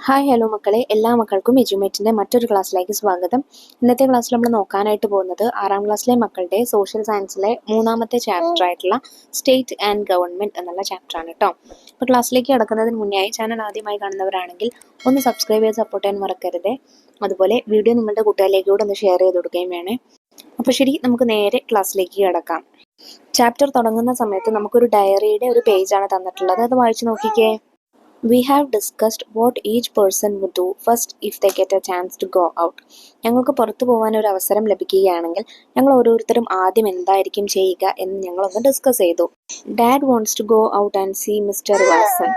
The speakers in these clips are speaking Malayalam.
ഹായ് ഹലോ മക്കളെ, എല്ലാ മക്കൾക്കും എജ്യുമേറ്റിൻ്റെ മറ്റൊരു ക്ലാസ്സിലേക്ക് സ്വാഗതം. ഇന്നത്തെ ക്ലാസ്സിൽ നമ്മൾ നോക്കാനായിട്ട് പോകുന്നത് 6ാം ക്ലാസ്സിലെ മക്കളുടെ സോഷ്യൽ സയൻസിലെ 3ാമത്തെ ചാപ്റ്റർ ആയിട്ടുള്ള സ്റ്റേറ്റ് ആൻഡ് ഗവൺമെൻറ് എന്നുള്ള ചാപ്റ്ററാണ് കേട്ടോ. അപ്പോൾ ക്ലാസ്സിലേക്ക് കടക്കുന്നതിന് മുന്നേയായി ചാനൽ ആദ്യമായി കാണുന്നവരാണെങ്കിൽ ഒന്ന് സബ്സ്ക്രൈബ് ചെയ്ത് സപ്പോർട്ട് ചെയ്യാൻ മറക്കരുത്. അതുപോലെ വീഡിയോ നിങ്ങളുടെ കൂട്ടുകാരിലേക്ക് കൂടെ ഒന്ന് ഷെയർ ചെയ്ത് കൊടുക്കുകയും വേണേ. അപ്പോൾ ശരി, നമുക്ക് നേരെ ക്ലാസ്സിലേക്ക് കിടക്കാം. ചാപ്റ്റർ തുടങ്ങുന്ന സമയത്ത് നമുക്കൊരു ഡയറിയുടെ ഒരു പേജാണ് തന്നിട്ടുള്ളത്. അത് വായിച്ചു നോക്കിക്കേ. We have discussed what each person would do first if they get a chance to go out. ഞങ്ങൾക്ക് പുറത്തു പോകാൻ ഒരു അവസരം ലഭിക്കുകയാണെങ്കിൽ ഞങ്ങൾ ഓരോരുത്തരും ആദ്യം എന്തായിരിക്കും ചെയ്യുക എന്ന് ഞങ്ങളൊന്ന് ഡിസ്കസ് ചെയ്തു. Dad wants to go out and see Mr. Watson.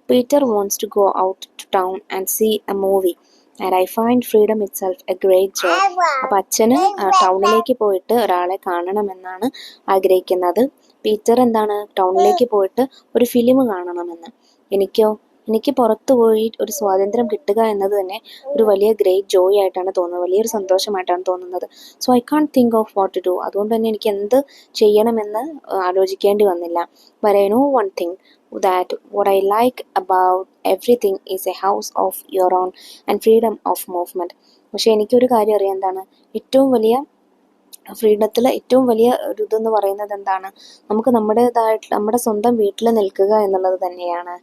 Peter wants to go out to town and see a movie. And I find freedom itself a great joy. അപ്പം അച്ഛന് ടൗണിലേക്ക് പോയിട്ട് ഒരാളെ കാണണമെന്നാണ് ആഗ്രഹിക്കുന്നത്. പീറ്റർ എന്താണ്, ടൗണിലേക്ക് പോയിട്ട് ഒരു ഫിലിം കാണണമെന്ന്. എനിക്ക് പുറത്തു പോയി ഒരു സ്വാതന്ത്ര്യം കിട്ടുക എന്നത് തന്നെ ഒരു വലിയ ഗ്രേറ്റ് ജോയ് ആയിട്ടാണ് തോന്നുന്നത്, വലിയൊരു സന്തോഷമായിട്ടാണ് തോന്നുന്നത്. So I can't think of what to do. അതുകൊണ്ട് തന്നെ എനിക്ക് എന്ത് ചെയ്യണമെന്ന് ആലോചിക്കേണ്ടി വന്നില്ല. But I know one thing, that what I like about everything is a house of your own and freedom of movement. പക്ഷെ എനിക്കൊരു കാര്യം അറിയാം, എന്താണ് ഏറ്റവും വലിയ ഫ്രീഡത്തിൽ ഏറ്റവും വലിയ ഒരു ഇതെന്ന് പറയുന്നത് എന്താണ്, നമുക്ക് നമ്മുടെ സ്വന്തം വീട്ടിൽ നിൽക്കുക എന്നുള്ളത് തന്നെയാണ്.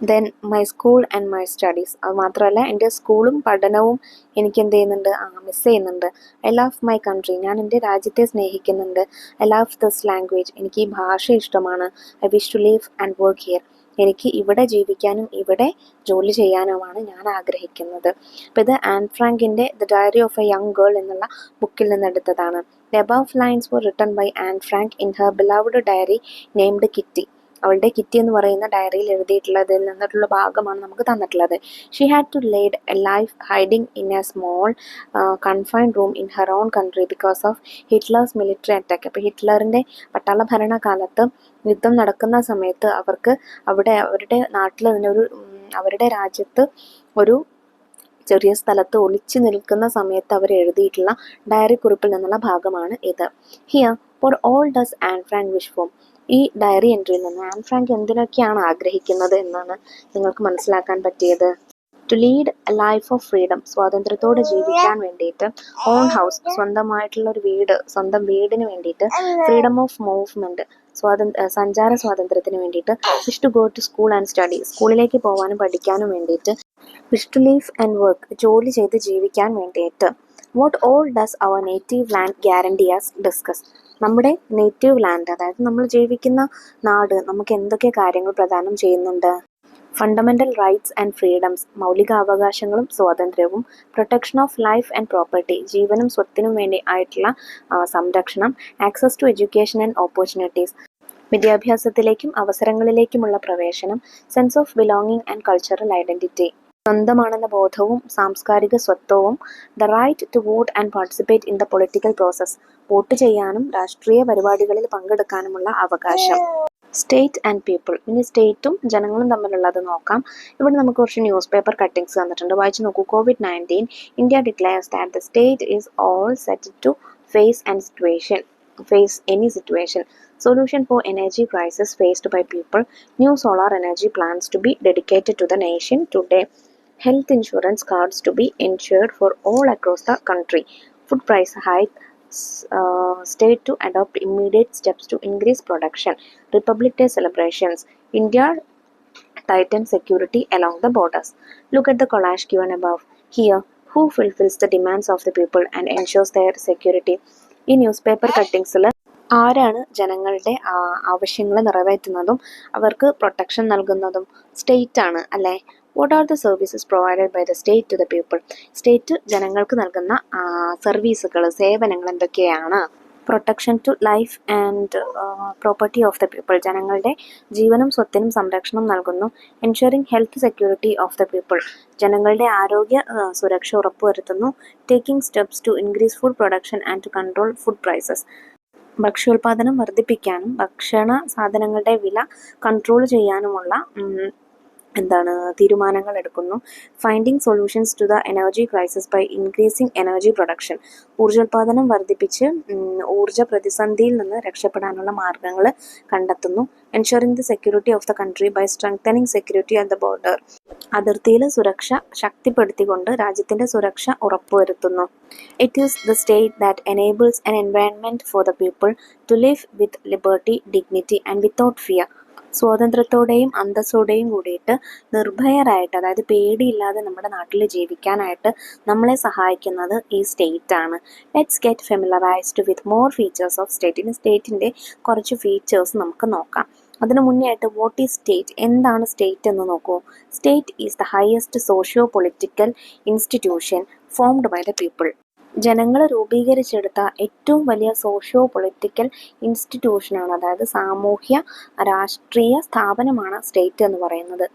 Then my school and my studies. അത് മാത്രമല്ല, എൻ്റെ സ്കൂളും പഠനവും എനിക്ക് എന്ത് ചെയ്യുന്നുണ്ട്, മിസ് ചെയ്യുന്നുണ്ട്. I love my country. ഞാൻ എൻ്റെ രാജ്യത്തെ സ്നേഹിക്കുന്നുണ്ട്. I love this language. എനിക്ക് ഈ ഭാഷ ഇഷ്ടമാണ്. I wish to live and work here. എനിക്ക് ഇവിടെ ജീവിക്കാനും ഇവിടെ ജോലി ചെയ്യാനുമാണ് ഞാൻ ആഗ്രഹിക്കുന്നത്. അപ്പോൾ ഇത് ആൻ ഫ്രാങ്കിൻ്റെ the diary of a young girl എന്നുള്ള ബുക്കിൽ നിന്നെടുത്തതാണ്. The above lines were written by Anne Frank in her beloved diary named Kitty. അവളുടെ കിറ്റി എന്ന് പറയുന്ന ഡയറിയിൽ എഴുതിയിട്ടുള്ളതിൽ നിന്നിട്ടുള്ള ഭാഗമാണ് നമുക്ക് തന്നിട്ടുള്ളത്. She had to lead a life hiding in a small confined room in her own country because of Hitler's military attack. അപ്പോൾ ഹിറ്റ്ലറിൻ്റെ പട്ടാള ഭരണകാലത്ത് യുദ്ധം നടക്കുന്ന സമയത്ത് അവർക്ക് അവരുടെ നാട്ടിൽ തന്നെ അവരുടെ രാജ്യത്ത് ഒരു ചെറിയ സ്ഥലത്ത് ഒളിച്ചു നിൽക്കുന്ന സമയത്ത് അവർ എഴുതിയിട്ടുള്ള ഡയറി കുറിപ്പിൽ നിന്നുള്ള ഭാഗമാണ് ഇത്. Here for all does Anne Frank wish for. ഈ ഡയറി എൻട്രിയിൽ നിന്ന് ആൻ ഫ്രാങ്ക് എന്തിനൊക്കെയാണ് ആഗ്രഹിക്കുന്നത് എന്നാണ് നിങ്ങൾക്ക് മനസ്സിലാക്കാൻ പറ്റിയത്. To lead a life of freedom. സ്വാതന്ത്ര്യത്തോടെ ജീവിക്കാൻ വേണ്ടിയിട്ട്. Own house. സ്വന്തമായിട്ടുള്ള ഒരു വീട്, സ്വന്തം വീടിന് വേണ്ടിയിട്ട്. Freedom of movement. സഞ്ചാര സ്വാതന്ത്ര്യത്തിന് വേണ്ടിയിട്ട്. Wish to go to school and study. സ്കൂളിലേക്ക് പോകാനും പഠിക്കാനും വേണ്ടിയിട്ട്. Wish to live and work. ജോലി ചെയ്ത് ജീവിക്കാൻ വേണ്ടിയിട്ട്. What all does our native land guarantee as discuss. നമ്മുടെ നേറ്റീവ് ലാൻഡ്, അതായത് നമ്മൾ ജീവിക്കുന്ന നാട് നമുക്ക് എന്തൊക്കെ കാര്യങ്ങൾ പ്രദാനം ചെയ്യുന്നുണ്ട്. Fundamental rights and freedoms. മൗലികാവകാശങ്ങളും സ്വാതന്ത്ര്യവും. Protection of life and property. ജീവനും സ്വത്തിനും വേണ്ടി ആയിട്ടുള്ള സംരക്ഷണം. Access to education and opportunities. വിദ്യാഭ്യാസത്തിലേക്കും അവസരങ്ങളിലേക്കുമുള്ള പ്രവേശനം. Sense of belonging and cultural identity. സ്വന്തമാണെന്ന ബോധവും സാംസ്കാരിക സ്വത്വവും. The right to vote and participate in the political process. Vote ചെയ്യാനും രാഷ്ട്രീയ പരിപാടികളിൽ പങ്കെടുക്കാനുമുള്ള അവകാശം. State and people. ഇനി സ്റ്റേറ്റും ജനങ്ങളും തമ്മിലുള്ളത് നോക്കാം. ഇവിടെ നമുക്ക് കുറച്ച് ന്യൂസ് പേപ്പർ കട്ടിങ്സ് തന്നിട്ടുണ്ട്, വായിച്ചു നോക്കൂ. COVID-19 India declares that the state is all set to face any situation. Solution for energy crisis faced by people. New solar energy plants to be dedicated to the nation today. Health insurance cards to be insured for all across the country. Food price hike. State to adopt immediate steps to increase production. Republic Day celebrations. India tightens security along the borders. Look at the collage given above. Here, who fulfills the demands of the people and ensures their security? ഈ ന്യൂസ് പേപ്പർ കട്ടിങ്സിൽ ആരാണ് ജനങ്ങളുടെ ആവശ്യങ്ങൾ നിറവേറ്റുന്നതും അവർക്ക് പ്രൊട്ടക്ഷൻ നൽകുന്നതും? സ്റ്റേറ്റ് ആണ് അല്ലേ. What are the services provided by the state to the people. State ജനങ്ങൾക്ക് നൽകുന്ന സർവീസുകൾ, സേവനങ്ങൾ എന്തൊക്കെയാണ്? Protection to life and property of the people. ജനങ്ങളുടെ ജീവനും സ്വത്തിനും സംരക്ഷണം നൽകുന്നു. Ensuring health security of the people. ജനങ്ങളുടെ ആരോഗ്യ സുരക്ഷ ഉറപ്പുവരുത്തുന്നു. Taking steps to increase food production and to control food prices. ഭക്ഷ്യോൽപാദനം വർദ്ധിപ്പിക്കാനും ഭക്ഷണ സാധനങ്ങളുടെ വില കൺട്രോൾ ചെയ്യാനുമുള്ള തീരുമാനങ്ങൾ എടുക്കുന്നു. Finding solutions to the energy crisis by increasing energy production. ഊർജ്ജോൽപാദനം വർദ്ധിപ്പിച്ച് ഊർജ്ജ പ്രതിസന്ധിയിൽ നിന്ന് രക്ഷപ്പെടാനുള്ള മാർഗങ്ങൾ കണ്ടെത്തുന്നു. Ensuring the security of the country by strengthening security at the border. അതിർത്തിയിൽ സുരക്ഷ ശക്തിപ്പെടുത്തിക്കൊണ്ട് രാജ്യത്തിന്റെ സുരക്ഷ ഉറപ്പുവരുത്തുന്നു. It is the state that enables an environment for the people to live with liberty, dignity and without fear. സ്വാതന്ത്ര്യത്തോടെയും അന്തസ്സോടെയും കൂടിയിട്ട് നിർഭയരായിട്ട്, അതായത് പേടിയില്ലാതെ നമ്മുടെ നാട്ടിൽ ജീവിക്കാനായിട്ട് നമ്മളെ സഹായിക്കുന്നത് ഈ സ്റ്റേറ്റ് ആണ്. Let's get familiarised with more features of state. ഇനി സ്റ്റേറ്റിൻ്റെ കുറച്ച് ഫീച്ചേഴ്സ് നമുക്ക് നോക്കാം. അതിനു മുന്നേ ആയിട്ട് വാട്ട് ഈസ് സ്റ്റേറ്റ്, എന്താണ് സ്റ്റേറ്റ് എന്ന് നോക്കൂ. State is the highest socio political institution formed by the people. ജനങ്ങൾ രൂപീകരിച്ചെടുത്ത ഏറ്റവും വലിയ സോഷ്യോ പൊളിറ്റിക്കൽ ഇൻസ്റ്റിറ്റ്യൂഷനാണ്, അതായത് സാമൂഹ്യ രാഷ്ട്രീയ സ്ഥാപനമാണ് സ്റ്റേറ്റ് എന്ന് പറയുന്നത്.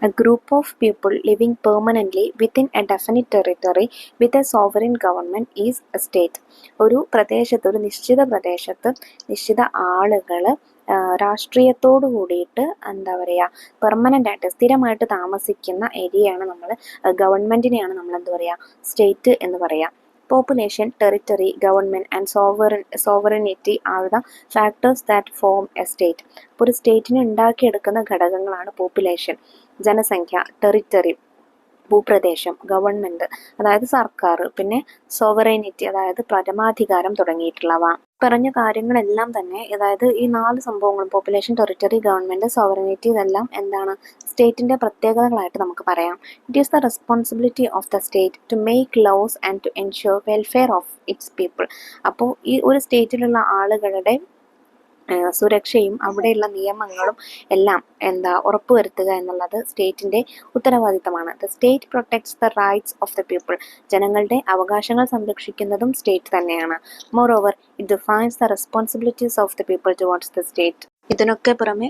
A group of people living permanently within a definite territory with a sovereign government is a state. ഒരു പ്രദേശത്ത്, ഒരു നിശ്ചിത പ്രദേശത്ത് നിശ്ചിത ആളുകൾ രാഷ്ട്രീയത്തോട് കൂടിയിട്ട് പെർമനൻ്റ് ആയിട്ട് സ്ഥിരമായിട്ട് താമസിക്കുന്ന ഏരിയയാണ് നമ്മൾ, ഗവൺമെൻറ്റിനെയാണ് നമ്മൾ സ്റ്റേറ്റ് എന്ന് പറയുക. Population, territory, government and sovereignty are the factors that form a state. അപ്പോൾ ഒരു സ്റ്റേറ്റിനെ ഉണ്ടാക്കിയെടുക്കുന്ന ഘടകങ്ങളാണ് പോപ്പുലേഷൻ, ജനസംഖ്യ, ടെറിറ്ററി, ഭൂപ്രദേശം, ഗവൺമെൻറ് അതായത് സർക്കാർ, പിന്നെ സോവറൈനിറ്റി അതായത് പരമാധികാരം തുടങ്ങിയിട്ടുള്ളവ. പറഞ്ഞ കാര്യങ്ങളെല്ലാം തന്നെ, അതായത് ഈ 4 സംഭവങ്ങളും പോപ്പുലേഷൻ, ടെറിറ്ററി, ഗവൺമെൻറ്, സോവറൈനിറ്റി, ഇതെല്ലാം സ്റ്റേറ്റിൻ്റെ പ്രത്യേകതകളായിട്ട് നമുക്ക് പറയാം. It is the responsibility of the state to make laws and to ensure welfare of its people. അപ്പോൾ ഈ ഒരു സ്റ്റേറ്റിലുള്ള ആളുകളുടെ സുരക്ഷയും അവിടെയുള്ള നിയമങ്ങളും എല്ലാം ഉറപ്പുവരുത്തുക എന്നുള്ളത് സ്റ്റേറ്റിൻ്റെ ഉത്തരവാദിത്തമാണ്. The state protects the rights of the people. ജനങ്ങളുടെ അവകാശങ്ങൾ സംരക്ഷിക്കുന്നതും സ്റ്റേറ്റ് തന്നെയാണ്. Moreover it defines the responsibilities of the people towards the state. ഇതിനൊക്കെ പുറമെ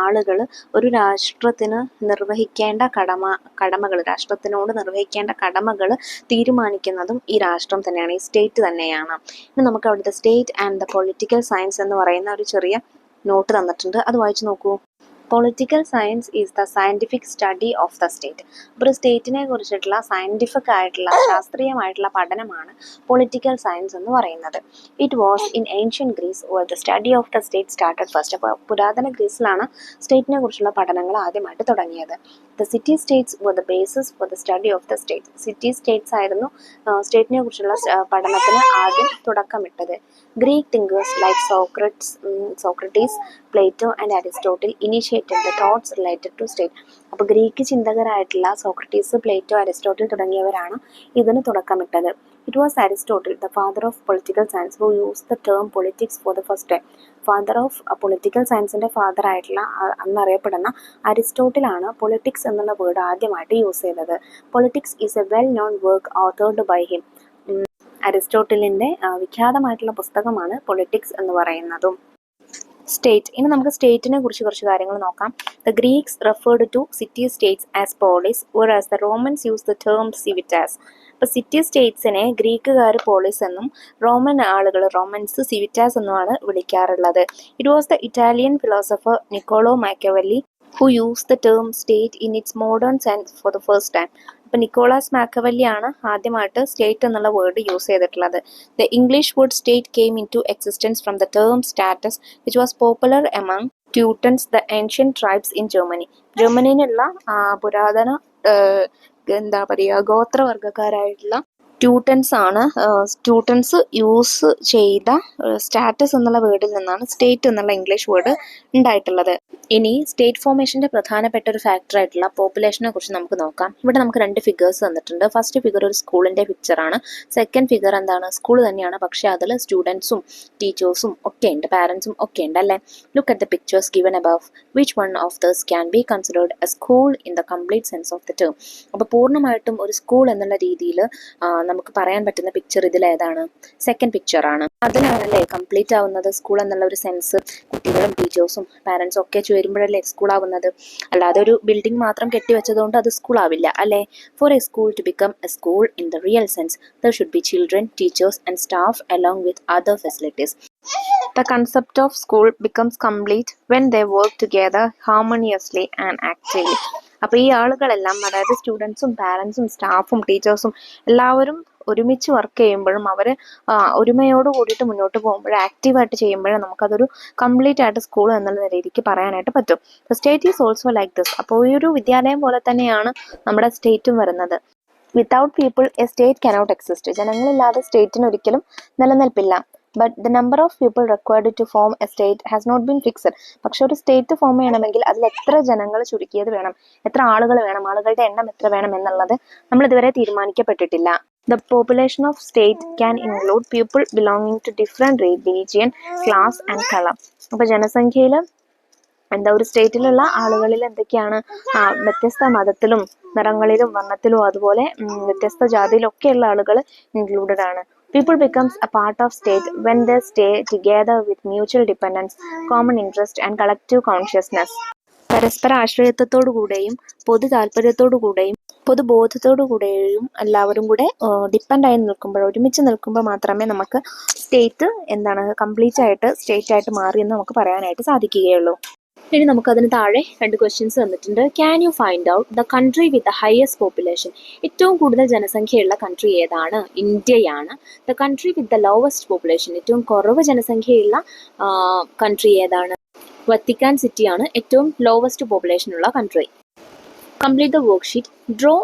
ആളുകൾ ഒരു രാഷ്ട്രത്തിന് നിർവഹിക്കേണ്ട കടമകൾ രാഷ്ട്രത്തിനോട് നിർവഹിക്കേണ്ട കടമകൾ തീരുമാനിക്കുന്നതും ഈ രാഷ്ട്രം തന്നെയാണ്, ഈ സ്റ്റേറ്റ് തന്നെയാണ്. ഇനി നമുക്ക് അവിടുത്തെ state and the political science എന്ന് പറയുന്ന ഒരു ചെറിയ നോട്ട് തന്നിട്ടുണ്ട്, അത് വായിച്ചു നോക്കൂ. Political science is the scientific study of the state. അപ്പോൾ സ്റ്റേറ്റിനെ കുറിച്ചിട്ടുള്ള സയൻറ്റിഫിക് ആയിട്ടുള്ള ശാസ്ത്രീയമായിട്ടുള്ള പഠനമാണ് പൊളിറ്റിക്കൽ സയൻസ് എന്ന് പറയുന്നത്. It was in ancient Greece where the study of the state started first. അപ്പോൾ പുരാതന ഗ്രീസിലാണ് സ്റ്റേറ്റിനെ കുറിച്ചുള്ള പഠനങ്ങൾ ആദ്യമായിട്ട് തുടങ്ങിയത്. The city states were the basis for the study of the state. City states ആയിരുന്നു സ്റ്റേറ്റിനെ കുറിച്ചുള്ള പഠനത്തിന് ആദ്യം തുടക്കമിട്ടത്. Greek thinkers like Socrates, Plato and Aristotle initiated the thoughts related to state. അപ്പോൾ ഗ്രീക്ക് ചിന്തകരായിട്ടുള്ള സോക്രട്ടീസ്, പ്ലേറ്റോ, അരിസ്റ്റോട്ടിൽ തുടങ്ങിയവരാണ് ഇതിന് തുടക്കമിട്ടത്. It was Aristotle, the father of political science, who use the term politics for the first time. Father of political സയൻസിൻ്റെ ഫാദർ ആയിട്ടുള്ള അന്നറിയപ്പെടുന്ന അരിസ്റ്റോട്ടിലാണ് പൊളിറ്റിക്സ് എന്നുള്ള വേർഡ് ആദ്യമായിട്ട് യൂസ് ചെയ്തത്. Politics is a well known work authored by him. അരിസ്റ്റോട്ടിലിൻ്റെ വിഖ്യാതമായിട്ടുള്ള പുസ്തകമാണ് പൊളിറ്റിക്സ് എന്ന് പറയുന്നതും. സ്റ്റേറ്റ്. ഇനി നമുക്ക് സ്റ്റേറ്റിനെ കുറിച്ച് കുറച്ച് കാര്യങ്ങൾ നോക്കാം. The Greeks referred to city states as polis, whereas the Romans use the term civitas. ഇപ്പോൾ സിറ്റി സ്റ്റേറ്റ്സിനെ ഗ്രീക്കുകാർ പോളിസ് എന്നും റോമൻസ് സിവിറ്റാസ് എന്നുമാണ് വിളിക്കാറുള്ളത്. It was the Italian philosopher Niccolo Machiavelli who used the term state in its modern sense for the first time. അപ്പോൾ നിക്കോളാസ് മാക്കവല്ലിയാണ് ആദ്യമായിട്ട് സ്റ്റേറ്റ് എന്നുള്ള വേർഡ് യൂസ് ചെയ്തിട്ടുള്ളത്. The English word state came into existence from the term status which was popular among Teutons, the ancient tribes in Germany. ജർമ്മനിയിലുള്ള പുരാതന ഗോത്രവർഗ്ഗക്കാരായിട്ടുള്ള ട്യൂട്ടൻസ് യൂസ് ചെയ്ത സ്റ്റാറ്റസ് എന്നുള്ള വേർഡിൽ നിന്നാണ് സ്റ്റേറ്റ് എന്നുള്ള ഇംഗ്ലീഷ് വേർഡ് ഉണ്ടായിട്ടുള്ളത്. ഇനി സ്റ്റേറ്റ് ഫോർമേഷൻ്റെ പ്രധാനപ്പെട്ട ഒരു ഫാക്ടറായിട്ടുള്ള പോപ്പുലേഷനെ കുറിച്ച് നമുക്ക് നോക്കാം. ഇവിടെ നമുക്ക് 2 ഫിഗേഴ്സ് തന്നിട്ടുണ്ട്. ഫസ്റ്റ് ഫിഗർ ഒരു സ്കൂളിൻ്റെ പിക്ചറാണ്. സെക്കൻഡ് ഫിഗർ സ്കൂൾ തന്നെയാണ്, പക്ഷേ അതിൽ സ്റ്റുഡൻസും ടീച്ചേഴ്സും ഒക്കെ ഉണ്ട്, പാരൻസും ഒക്കെ ഉണ്ട് അല്ലേ. Look at the pictures given above. Which one of these can be considered a school in the complete sense of the term. അപ്പോൾ പൂർണ്ണമായിട്ടും ഒരു സ്കൂൾ എന്നുള്ള രീതിയിൽ നമുക്ക് പറയാൻ പറ്റുന്ന പിക്ചർ ഇതിലേതാണ്? സെക്കൻഡ് പിക്ചറാണ്. അതിലാണല്ലേ കംപ്ലീറ്റ് ആവുന്നത് സ്കൂൾ എന്നുള്ള ഒരു സെൻസ്. കുട്ടികളും ടീച്ചേഴ്സും പാരൻസും ഒക്കെ വരുമ്പോഴല്ലേ സ്കൂൾ ആവുന്നത്. അല്ലാതെ ഒരു ബിൽഡിംഗ് മാത്രം കെട്ടിവെച്ചതുകൊണ്ട് അത് സ്കൂൾ ആവില്ല അല്ലേ. For a school to become a school in the real sense there should be children, teachers and staff along with other facilities. The concept of school becomes complete when they work together harmoniously and actively. അപ്പോൾ ഈ ആളുകളെല്ലാം, അതായത് സ്റ്റുഡൻസും പാരൻസും സ്റ്റാഫും ടീച്ചേഴ്സും എല്ലാവരും ഒരുമിച്ച് വർക്ക് ചെയ്യുമ്പോഴും അവർ ഒരുമയോട് കൂടിയിട്ട് മുന്നോട്ട് പോകുമ്പോഴും ആക്റ്റീവായിട്ട് ചെയ്യുമ്പോഴും നമുക്കതൊരു കംപ്ലീറ്റ് ആയിട്ട് സ്കൂൾ എന്നുള്ള രീതിക്ക് പറയാനായിട്ട് പറ്റും. The state is also like this. അപ്പോൾ ഈ ഒരു വിദ്യാലയം പോലെ തന്നെയാണ് നമ്മുടെ സ്റ്റേറ്റും വരുന്നത്. Without people a state cannot exist. ജനങ്ങളില്ലാതെ സ്റ്റേറ്റിന് ഒരിക്കലും നിലനിൽപ്പില്ല. But the number of people required to form a state has not been fixed. പക്ഷെ ഒരു സ്റ്റേറ്റ് ഫോം ചെയ്യണമെങ്കിൽ അതിൽ എത്ര ജനങ്ങൾ ചുരുക്കിയത് വേണം, എത്ര ആളുകൾ വേണം, ആളുകളുടെ എണ്ണം എത്ര വേണം എന്നുള്ളത് നമ്മൾ ഇതുവരെ തീരുമാനിക്കപ്പെട്ടിട്ടില്ല. The population of state can include people belonging to different religion, class and color. അപ്പോൾ ജനസംഖ്യയിൽ ഒരു സ്റ്റേറ്റിലുള്ള ആളുകളിൽ എന്തൊക്കെയാണ്, വ്യത്യസ്ത മതത്തിലും നിറങ്ങളിലും വർണ്ണത്തിലും അതുപോലെ വ്യത്യസ്ത ജാതിയിലും ഒക്കെയുള്ള ആളുകൾ ഇൻക്ലൂഡഡ് ആണ്. People becomes a part of state when they stay together with mutual dependence, common interest and collective consciousness. പരസ്പര ആശ്രയത്വത്തോടു കൂടെയും പൊതു താല്പര്യത്തോടു കൂടെയും പൊതുബോധത്തോടു കൂടെയും എല്ലാവരും കൂടെ ഡിപ്പെൻഡായി നിൽക്കുമ്പോൾ, ഒരുമിച്ച് നിൽക്കുമ്പോൾ മാത്രമേ നമുക്ക് സ്റ്റേറ്റ് കംപ്ലീറ്റ് ആയിട്ട് സ്റ്റേറ്റ് ആയിട്ട് മാറിയെന്ന് നമുക്ക് പറയാനായിട്ട് സാധിക്കുകയുള്ളൂ. ഇനി നമുക്കതിന് താഴെ 2 ക്വസ്റ്റ്യൻസ് തന്നിട്ടുണ്ട്. Can you find out the country with the highest population? ഏറ്റവും കൂടുതൽ ജനസംഖ്യയുള്ള കൺട്രി ഏതാണ്? ഇന്ത്യയാണ്. The country with the lowest population? ഏറ്റവും കുറവ് ജനസംഖ്യയുള്ള കൺട്രി ഏതാണ്? വത്തിക്കാൻ സിറ്റിയാണ് ഏറ്റവും ലോവസ്റ്റ് പോപ്പുലേഷൻ ഉള്ള country. Complete the worksheet. Draw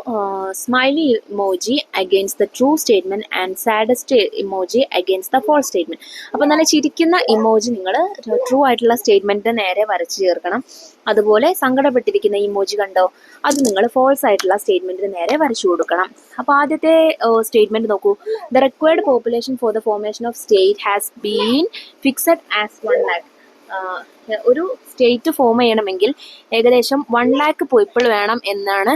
smiley emoji against the true statement and saddest emoji against the false statement. അപ്പോൾ നല്ല ചിരിക്കുന്ന ഇമോജി നിങ്ങൾ ട്രൂ ആയിട്ടുള്ള സ്റ്റേറ്റ്മെൻറ്റിന് നേരെ വരച്ചു ചേർക്കണം. അതുപോലെ സങ്കടപ്പെട്ടിരിക്കുന്ന ഇമോജി കണ്ടോ, അത് നിങ്ങൾ ഫോൾസ് ആയിട്ടുള്ള സ്റ്റേറ്റ്മെൻറ്റിന് നേരെ വരച്ചു കൊടുക്കണം. അപ്പോൾ ആദ്യത്തെ സ്റ്റേറ്റ്മെൻറ്റ് നോക്കൂ. The required population four the formation of state has been fixed as 1 lakh. ഒരു സ്റ്റേറ്റ് ഫോം ചെയ്യണമെങ്കിൽ ഏകദേശം 1 lakh പീപ്പിൾ വേണം എന്നാണ്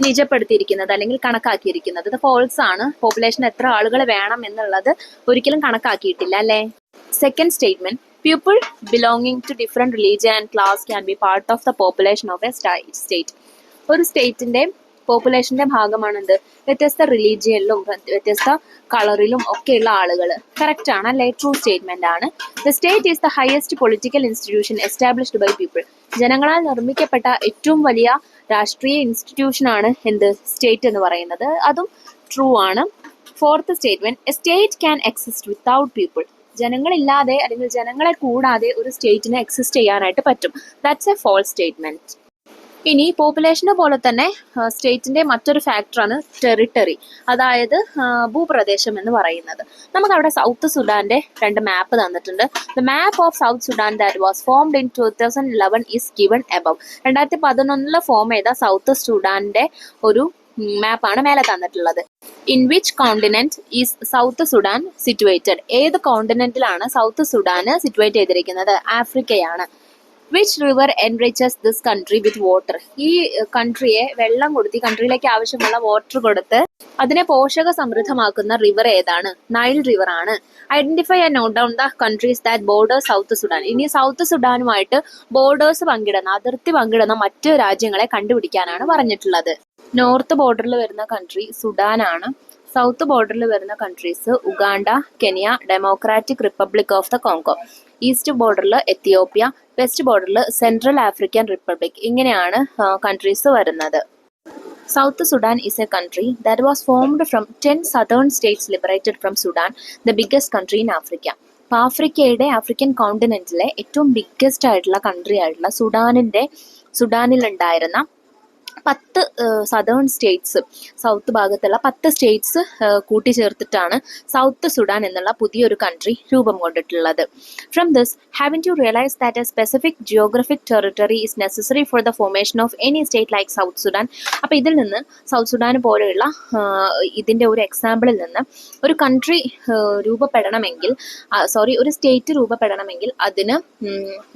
നിജപ്പെടുത്തിയിരിക്കുന്നത് അല്ലെങ്കിൽ കണക്കാക്കിയിരിക്കുന്നത്. ഇത് ഫോൾസ് ആണ്. പോപ്പുലേഷൻ എത്ര ആളുകൾ വേണം എന്നുള്ളത് ഒരിക്കലും കണക്കാക്കിയിട്ടില്ല അല്ലേ. Second statement, people belonging to different religion and class can be part of the population of a state. ഒരു സ്റ്റേറ്റിന്റെ പോപ്പുലേഷന്റെ ഭാഗമാണെന്ത്? വ്യത്യസ്ത റിലീജിയനിലും വ്യത്യസ്ത കളറിലും ഒക്കെയുള്ള ആളുകൾ. കറക്റ്റ് ആണ് അല്ലേ? ട്രൂ സ്റ്റേറ്റ്മെന്റ് ആണ്. The state is the highest political institution established by people. ജനങ്ങളാൽ നിർമ്മിക്കപ്പെട്ട ഏറ്റവും വലിയ രാഷ്ട്രീയ ഇൻസ്റ്റിറ്റ്യൂഷൻ ആണ് എന്ത്? സ്റ്റേറ്റ് എന്ന് പറയുന്നത്. അതും ട്രൂ ആണ്. Fourth statement, a state can exist without people. ജനങ്ങളില്ലാതെ അല്ലെങ്കിൽ ജനങ്ങളെ കൂടാതെ ഒരു സ്റ്റേറ്റിന് എക്സിസ്റ്റ് ചെയ്യാനായിട്ട് പറ്റും. That's a false statement. ഇനി പോപ്പുലേഷനെ പോലെ തന്നെ സ്റ്റേറ്റിന്റെ മറ്റൊരു ഫാക്ടറാണ് ടെറിട്ടറി, അതായത് ഭൂപ്രദേശം എന്ന് പറയുന്നത്. നമുക്കവിടെ സൗത്ത് സുഡാന്റെ 2 മാപ്പ് തന്നിട്ടുണ്ട്. The map of South Sudan that was formed in 2011 is given above. 2011 form ചെയ്ത സൗത്ത് സുഡാന്റെ ഒരു മാപ്പാണ് മേലെ തന്നിട്ടുള്ളത്. In which continent is South Sudan situated? ഏത് കോണ്ടിനെന്റിലാണ് സൗത്ത് സുഡാന് സിറ്റുവേറ്റ് ചെയ്തിരിക്കുന്നത്? ആഫ്രിക്കയാണ്. Which river enriches this country with water? ഈ കൺട്രിയെ വെള്ളം കൊടുത്ത്, ഈ കൺട്രിയിലേക്ക് ആവശ്യമുള്ള വാട്ടർ കൊടുത്ത് അതിനെ പോഷക സമൃദ്ധമാക്കുന്ന റിവർ ഏതാണ്? നൈൽ റിവർ ആണ്. Identify and note down the countries that border south Sudan. ഇനി സൗത്ത് സുഡാനുമായിട്ട് ബോർഡേഴ്സ് പങ്കിടുന്ന, അതിർത്തി പങ്കിടുന്ന മറ്റ് രാജ്യങ്ങളെ കണ്ടുപിടിക്കാനാണ് പറഞ്ഞിട്ടുള്ളത്. നോർത്ത് ബോർഡറിൽ വരുന്ന കൺട്രി സുഡാനാണ്. സൗത്ത് ബോർഡറിൽ വരുന്ന countries Uganda, Kenya, democratic republic of the Congo. East ബോർഡറിൽ എത്തിയോപ്യ, വെസ്റ്റ് ബോർഡറിൽ സെൻട്രൽ ആഫ്രിക്കൻ റിപ്പബ്ലിക്. ഇങ്ങനെയാണ് കൺട്രീസ് വരുന്നത്. South Sudan is a country that was formed from 10 southern states liberated from Sudan, the biggest country in Africa. അപ്പോൾ ആഫ്രിക്കൻ കോണ്ടിനെന്റിലെ ഏറ്റവും ബിഗ്ഗസ്റ്റ് ആയിട്ടുള്ള കൺട്രി ആയിട്ടുള്ള സുഡാനിലുണ്ടായിരുന്ന 10 സദേൺ സ്റ്റേറ്റ്സ്, സൗത്ത് ഭാഗത്തുള്ള 10 സ്റ്റേറ്റ്സ് കൂട്ടിച്ചേർത്തിട്ടാണ് സൗത്ത് സുഡാൻ എന്നുള്ള പുതിയൊരു കൺട്രി രൂപം കൊണ്ടിട്ടുള്ളത്. From this, having to realise that a specific geographic territory is necessary for the formation of any state like South Sudan. അപ്പോൾ ഇതിൽ നിന്ന് സൗത്ത് സുഡാൻ പോലെയുള്ള ഇതിൻ്റെ ഒരു എക്സാമ്പിളിൽ നിന്ന് ഒരു കൺട്രി രൂപപ്പെടണമെങ്കിൽ, ഒരു സ്റ്റേറ്റ് രൂപപ്പെടണമെങ്കിൽ അതിന്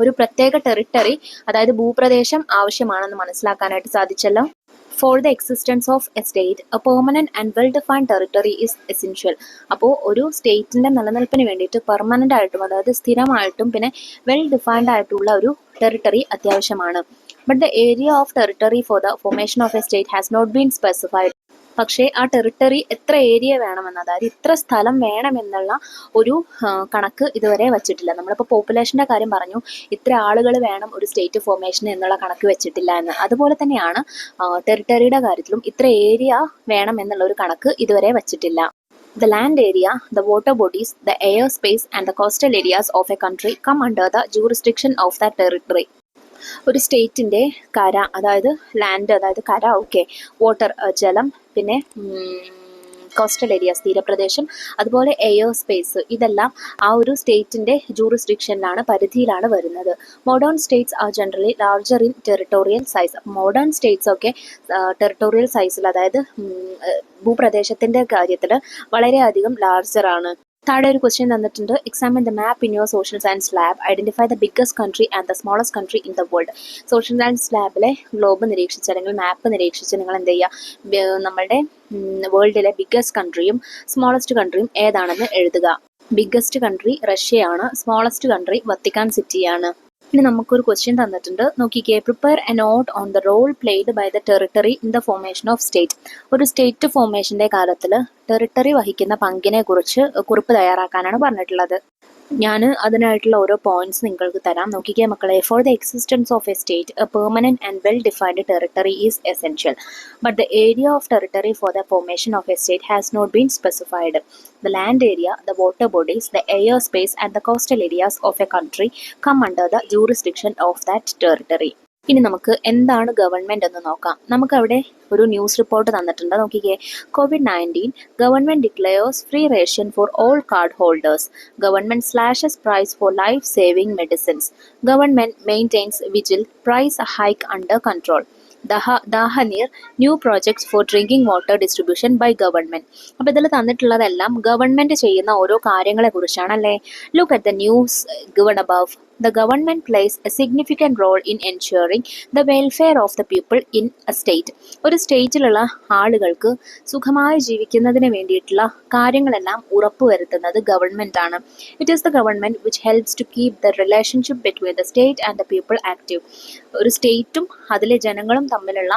ഒരു പ്രത്യേക ടെറിട്ടറി, അതായത് ഭൂപ്രദേശം ആവശ്യമാണെന്ന് മനസ്സിലാക്കാനായിട്ട് സാധിച്ചല്ലോ. For the existence of a state, a permanent and well-defined territory is essential. അപ്പോൾ ഒരു സ്റ്റേറ്റിന്റെ നിലനിൽപ്പിന് വേണ്ടിയിട്ട് പെർമനന്റ് ആയിട്ടും, അതായത് സ്ഥിരമായിട്ടും പിന്നെ വെൽ ഡിഫൈൻഡ് ആയിട്ടുള്ള ഒരു ടെറിട്ടറി അത്യാവശ്യമാണ്. But the area of territory for the formation of a state has not been specified. പക്ഷേ ആ ടെറിട്ടറി എത്ര ഏരിയ വേണമെന്ന്, അതായത് ഇത്ര സ്ഥലം വേണമെന്നുള്ള ഒരു കണക്ക് ഇതുവരെ വച്ചിട്ടില്ല. നമ്മളിപ്പോൾ പോപ്പുലേഷൻ്റെ കാര്യം പറഞ്ഞു, ഇത്ര ആളുകൾ വേണം ഒരു സ്റ്റേറ്റ് ഫോർമേഷൻ എന്നുള്ള കണക്ക് വെച്ചിട്ടില്ല എന്ന്. അതുപോലെ തന്നെയാണ് ടെറിട്ടറിയുടെ കാര്യത്തിലും ഇത്ര ഏരിയ വേണം എന്നുള്ള ഒരു കണക്ക് ഇതുവരെ വച്ചിട്ടില്ല. The land area, the water bodies, the air space and the coastal areas of a country come under the jurisdiction of that territory. ഒരു സ്റ്റേറ്റിൻ്റെ കര, അതായത് ലാൻഡ്, അതായത് കര, ഓക്കെ, വാട്ടർ, ജലം, പിന്നെ കോസ്റ്റൽ ഏരിയാസ്, തീരപ്രദേശം, അതുപോലെ എയർ സ്പേസ്, ഇതെല്ലാം ആ ഒരു സ്റ്റേറ്റിൻ്റെ ജൂറിസ്ഡിക്ഷനിലാണ്, പരിധിയിലാണ് വരുന്നത്. Modern States are generally larger in territorial size. Modern States ഒക്കെ ടെറിട്ടോറിയൽ സൈസിൽ, അതായത് ഭൂപ്രദേശത്തിൻ്റെ കാര്യത്തിൽ വളരെയധികം ലാർജറാണ്. താഴെ ഒരു ക്വസ്റ്റ്യൻ തന്നിട്ടുണ്ട്. Examine the map in your social science lab. Identify the biggest country and the smallest country in the world. Social science ലാബിലെ ഗ്ലോബ് നിരീക്ഷിച്ച് അല്ലെങ്കിൽ മാപ്പ് നിരീക്ഷിച്ച് നിങ്ങൾ എന്ത് ചെയ്യുക, നമ്മുടെ വേൾഡിലെ ബിഗ്ഗസ്റ്റ് കൺട്രിയും സ്മോളസ്റ്റ് കൺട്രിയും ഏതാണെന്ന് എഴുതുക. ബിഗ്ഗസ്റ്റ് കൺട്രി റഷ്യയാണ്, സ്മോളസ്റ്റ് കൺട്രി വത്തിക്കാൻ സിറ്റിയാണ്. ഇനി നമുക്കൊരു ക്വസ്റ്റ്യൻ തന്നിട്ടുണ്ട്, നോക്കിക്കേ. Prepare a note on the role played by the territory in the formation of state. ഒരു സ്റ്റേറ്റ് ഫോർമേഷൻ്റെ കാലത്തിൽ ടെറിട്ടറി വഹിക്കുന്ന പങ്കിനെ കുറിച്ച് കുറിപ്പ് തയ്യാറാക്കാനാണ് പറഞ്ഞിട്ടുള്ളത്. ഞാൻ അതിനായിട്ടുള്ള ഓരോ പോയിന്റ്സ് നിങ്ങൾക്ക് തരാം. നോക്കിക്കേ മക്കളെ. For the existence of a state a permanent and well defined territory is essential, but the area of territory for the formation of a state has not been specified. The land area, the water bodies, the air space and the coastal areas of a country come under the jurisdiction of that territory. ഇനി നമുക്ക് എന്താണ് ഗവൺമെന്റ് എന്ന് നോക്കാം. നമുക്കവിടെ ഒരു ന്യൂസ് റിപ്പോർട്ട് തന്നിട്ടുണ്ട്. നോക്കിക്കേ. COVID-19, government declares free ration for all card holders. Government slashes price for life saving medicines. Government maintains vigil price hike under control. ദാഹനീർ new projects for drinking water distribution by government. അപ്പോൾ ഇതിൽ തന്നിട്ടുള്ളതെല്ലാം ഗവൺമെന്റ് ചെയ്യുന്ന ഓരോ കാര്യങ്ങളെ കുറിച്ചാണ് അല്ലേ. Look at the news given above. The government plays a significant role in ensuring the welfare of the people in a state. ഒരു സ്റ്റേറ്റിലുള്ള ആളുകൾക്ക് സുഖമായി ജീവിക്കുന്നതിന് വേണ്ടിയിട്ടുള്ള കാര്യങ്ങളെല്ലാം ഉറപ്പുവരുത്തുന്നത് ഗവൺമെന്റ് ആണ്. It is the government which helps to keep the relationship between the state and the people active. ഒരു സ്റ്റേറ്റും അതിലെ ജനങ്ങളും തമ്മിലുള്ള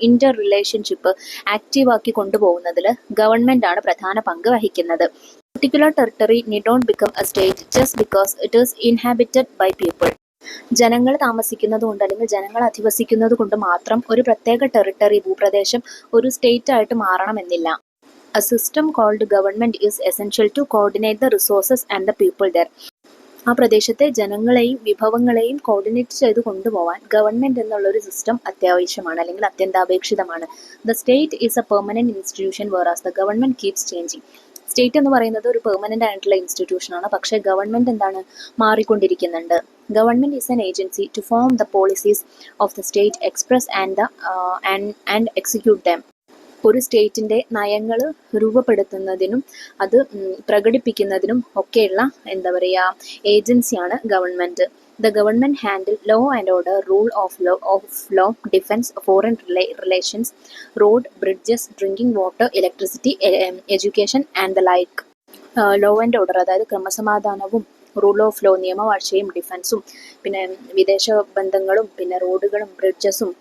ഇന്റർ റിലേഷൻഷിപ്പ് ആക്റ്റീവാക്കി കൊണ്ടുപോകുന്നതിൽ ഗവൺമെന്റ് ആണ് പ്രധാന പങ്ക് വഹിക്കുന്നത്. Particular territory need not become a state just because it is inhabited by people. ജനങ്ങൾ താമസിക്കുന്നത് കൊണ്ട് അല്ലെങ്കിൽ ജനങ്ങൾ അധിവസിക്കുന്നത് കൊണ്ട് മാത്രം ഒരു പ്രത്യേക ടെറിട്ടറി, ഭൂപ്രദേശം ഒരു സ്റ്റേറ്റ് ആയിട്ട് മാറണമെന്നില്ല. A system called government is essential to coordinate the resources and the people there. ആ പ്രദേശത്തെ ജനങ്ങളെയും വിഭവങ്ങളെയും കോർഡിനേറ്റ് ചെയ്ത് കൊണ്ടുപോകാൻ ഗവൺമെന്റ് എന്നുള്ളൊരു സിസ്റ്റം അത്യാവശ്യമാണ് അല്ലെങ്കിൽ അത്യന്താപേക്ഷിതമാണ്. The state is a permanent institution whereas the government keeps changing. State എന്ന് പറയുന്നത് ഒരു പെർമനന്റ് ആയിട്ടുള്ള ഇൻസ്റ്റിറ്റ്യൂഷനാണ്, പക്ഷേ ഗവൺമെന്റ് എന്താണ്, മാറിക്കൊണ്ടിരിക്കുന്നുണ്ട്. Government is an agency to form the policies of the state, express and execute them. ഒരു സ്റ്റേറ്റിൻ്റെ നയങ്ങൾ രൂപപ്പെടുത്തുന്നതിനും അത് പ്രകടിപ്പിക്കുന്നതിനും ഒക്കെയുള്ള എന്താ പറയുക ഏജൻസിയാണ് government. The government handle law and order, rule of law, defense, foreign relations, road, bridges, drinking water, electricity, education and the like. Law and order അതായത് ക്രമസമാധാനവും റൂൾ ഓഫ് ലോ നിയമവാഴ്ചയും ഡിഫൻസും പിന്നെ വിദേശ ബന്ധങ്ങളും പിന്നെ റോഡുകളും ബ്രിഡ്ജസും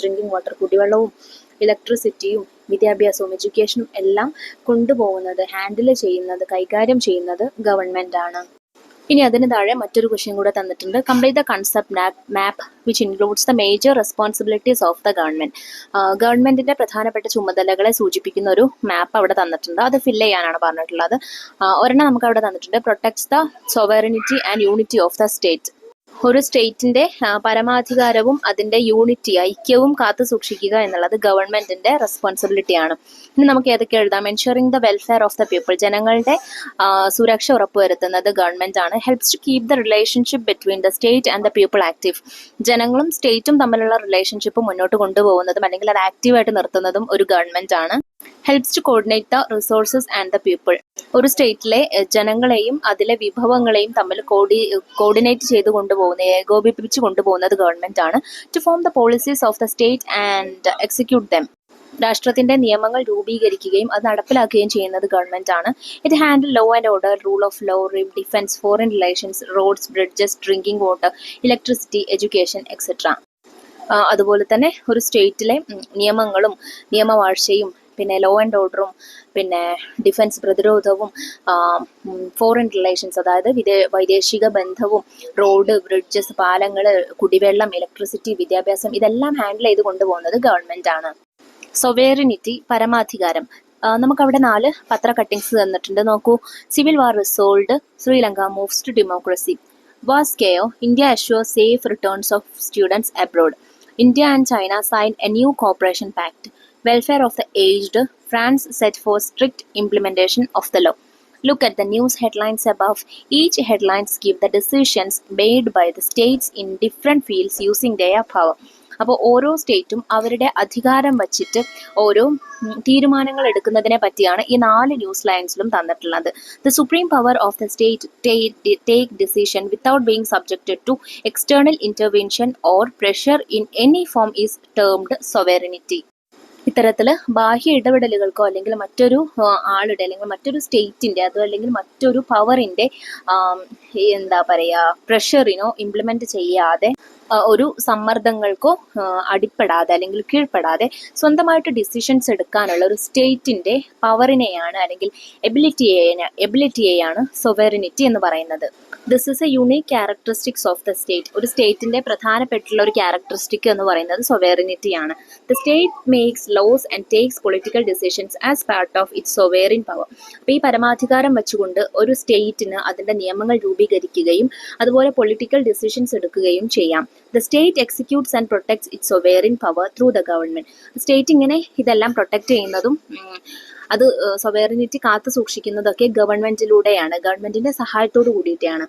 ഡ്രിങ്കിങ് വാട്ടർ കുടിവെള്ളവും ഇലക്ട്രിസിറ്റിയും വിദ്യാഭ്യാസവും എഡ്യൂക്കേഷനും എല്ലാം കൊണ്ടുപോകുന്നത്, ഹാൻഡിൽ ചെയ്യുന്നത്, കൈകാര്യം ചെയ്യുന്നത് ഗവൺമെൻറ് ആണ്. ഇനി അതിന് താഴെ മറ്റൊരു ക്വസ്റ്റ്യൻ കൂടെ തന്നിട്ടുണ്ട്. Complete the concept map which includes the major responsibilities of the government. ഗവൺമെന്റിന്റെ പ്രധാനപ്പെട്ട ചുമതലകളെ സൂചിപ്പിക്കുന്ന ഒരു മാപ്പ് അവിടെ തന്നിട്ടുണ്ട്. അത് ഫില്ല് ചെയ്യാനാണ് പറഞ്ഞിട്ടുള്ളത്. ഒരെണ്ണം നമുക്ക് അവിടെ തന്നിട്ടുണ്ട്. Protects the sovereignty and unity of the state. ഒരു സ്റ്റേറ്റിന്റെ പരമാധികാരവും അതിന്റെ യൂണിറ്റി, ഐക്യവും കാത്തു സൂക്ഷിക്കുക എന്നുള്ളത് ഗവൺമെന്റിന്റെ റെസ്പോൺസിബിലിറ്റിയാണ്. ഇനി നമുക്ക് ഏതൊക്കെ എഴുതാം. Ensuring the welfare of the people. ജനങ്ങളുടെ സുരക്ഷ ഉറപ്പുവരുത്തുന്നത് ഗവൺമെന്റ് ആണ്. Helps to keep the relationship between the state and the people active. ജനങ്ങളും സ്റ്റേറ്റും തമ്മിലുള്ള റിലേഷൻഷിപ്പ് മുന്നോട്ട് കൊണ്ടുപോകുന്നതും അല്ലെങ്കിൽ അത് ആക്റ്റീവായിട്ട് നിർത്തുന്നതും ഒരു ഗവൺമെന്റ് ആണ്. Helps to coordinate the resources and the people. ഒരു സ്റ്റേറ്റിലെ ജനങ്ങളെയും അതിലെ വിഭവങ്ങളെയും തമ്മിൽ കോർഡിനേറ്റ് ചെയ്ത് ഏകോപിപ്പിച്ച് കൊണ്ടുപോകുന്നത് ഗവൺമെന്റ് ആണ്. To form the policies of the state and execute them. രാഷ്ട്രത്തിന്റെ നിയമങ്ങൾ രൂപീകരിക്കുകയും അത് നടപ്പിലാക്കുകയും ചെയ്യുന്നത് ഗവൺമെന്റ് ആണ്. ഇത് handle law and order, rule of law, defence, foreign relations, roads, bridges, drinking water, electricity, education etcetera. അതുപോലെ തന്നെ ഒരു സ്റ്റേറ്റിലെ നിയമങ്ങളും നിയമവാഴ്ചയും പിന്നെ ലോ ആൻഡ് ഓർഡറും പിന്നെ ഡിഫൻസ് പ്രതിരോധവും ഫോറിൻ റിലേഷൻസ് അതായത് വൈദേശിക ബന്ധവും റോഡ് ബ്രിഡ്ജസ് പാലങ്ങൾ കുടിവെള്ളം ഇലക്ട്രിസിറ്റി വിദ്യാഭ്യാസം ഇതെല്ലാം ഹാൻഡിൽ ചെയ്ത് കൊണ്ടുപോകുന്നത് ഗവൺമെന്റ് ആണ്. സൊവേറിനിറ്റി പരമാധികാരം. നമുക്കവിടെ 4 പത്ര കട്ടിങ്സ് തന്നിട്ടുണ്ട്. നോക്കൂ. Civil war resolved, Sri Lanka moves to democracy. വാസ്കെയോ, India assures safe returns of students abroad. India and China signed a new cooperation pact. Welfare of the aged, France set for strict implementation of the law. Look at the news headlines above. Each headlines give the decisions made by the states in different fields using their power. അപ്പോൾ ഓരോ സ്റ്റേറ്റും അവരുടെ അധികാരം വച്ചിട്ട് ഓരോ തീരുമാനങ്ങൾ എടുക്കുന്നതിനെ പറ്റിയാണ് ഈ 4 ന്യൂസ് ലൈൻസിലും തന്നിട്ടുള്ളത്. The supreme power of the state take decision without being subjected to external intervention or pressure in any form is termed sovereignty. ഇത്തരത്തിൽ ബാഹ്യ ഇടപെടലുകൾക്കോ അല്ലെങ്കിൽ മറ്റൊരു ആളുടെ അല്ലെങ്കിൽ മറ്റൊരു സ്റ്റേറ്റിന്റെ അതോ അല്ലെങ്കിൽ മറ്റൊരു പവറിന്റെ എന്താ പറയുക പ്രഷറിനോ ഇംപ്ലിമെന്റ് ചെയ്യാതെ ഒരു സമ്മർദ്ദങ്ങൾക്കോ അടിപ്പെടാതെ അല്ലെങ്കിൽ കീഴ്പ്പെടാതെ സ്വന്തമായിട്ട് ഡിസിഷൻസ് എടുക്കാനുള്ള ഒരു സ്റ്റേറ്റിന്റെ പവറിനെയാണ് അല്ലെങ്കിൽ എബിലിറ്റിയെയാണ് സൊവറിനിറ്റി എന്ന് പറയുന്നത്. This is a unique characteristics of the state. ഒരു സ്റ്റേറ്റിന്റെ പ്രധാനപ്പെട്ടുള്ള ഒരു ക്യാരക്ടറിസ്റ്റിക് എന്ന് പറയുന്നത് സൊവറിനിറ്റിയാണ്. The state makes laws and takes political decisions as part of its sovereign power. അപ്പോൾ ഈ പരമാധികാരം വെച്ചുകൊണ്ട് ഒരു സ്റ്റേറ്റിന് അതിന്റെ നിയമങ്ങൾ രൂപീകരിക്കുകയും അതുപോലെ പൊളിറ്റിക്കൽ ഡിസിഷൻസ് എടുക്കുകയും ചെയ്യാം. The state executes and protects its sovereign power through the government. State ഇങ്ങനെ ഇതെല്ലാം പ്രൊട്ടക്ട് ചെയ്യുന്നതും അത് സൊവേറിനിറ്റി കാത്തു സൂക്ഷിക്കുന്നതൊക്കെ ഗവൺമെന്റിലൂടെയാണ്, ഗവൺമെന്റിന്റെ സഹായത്തോട് കൂടിയിട്ടാണ്.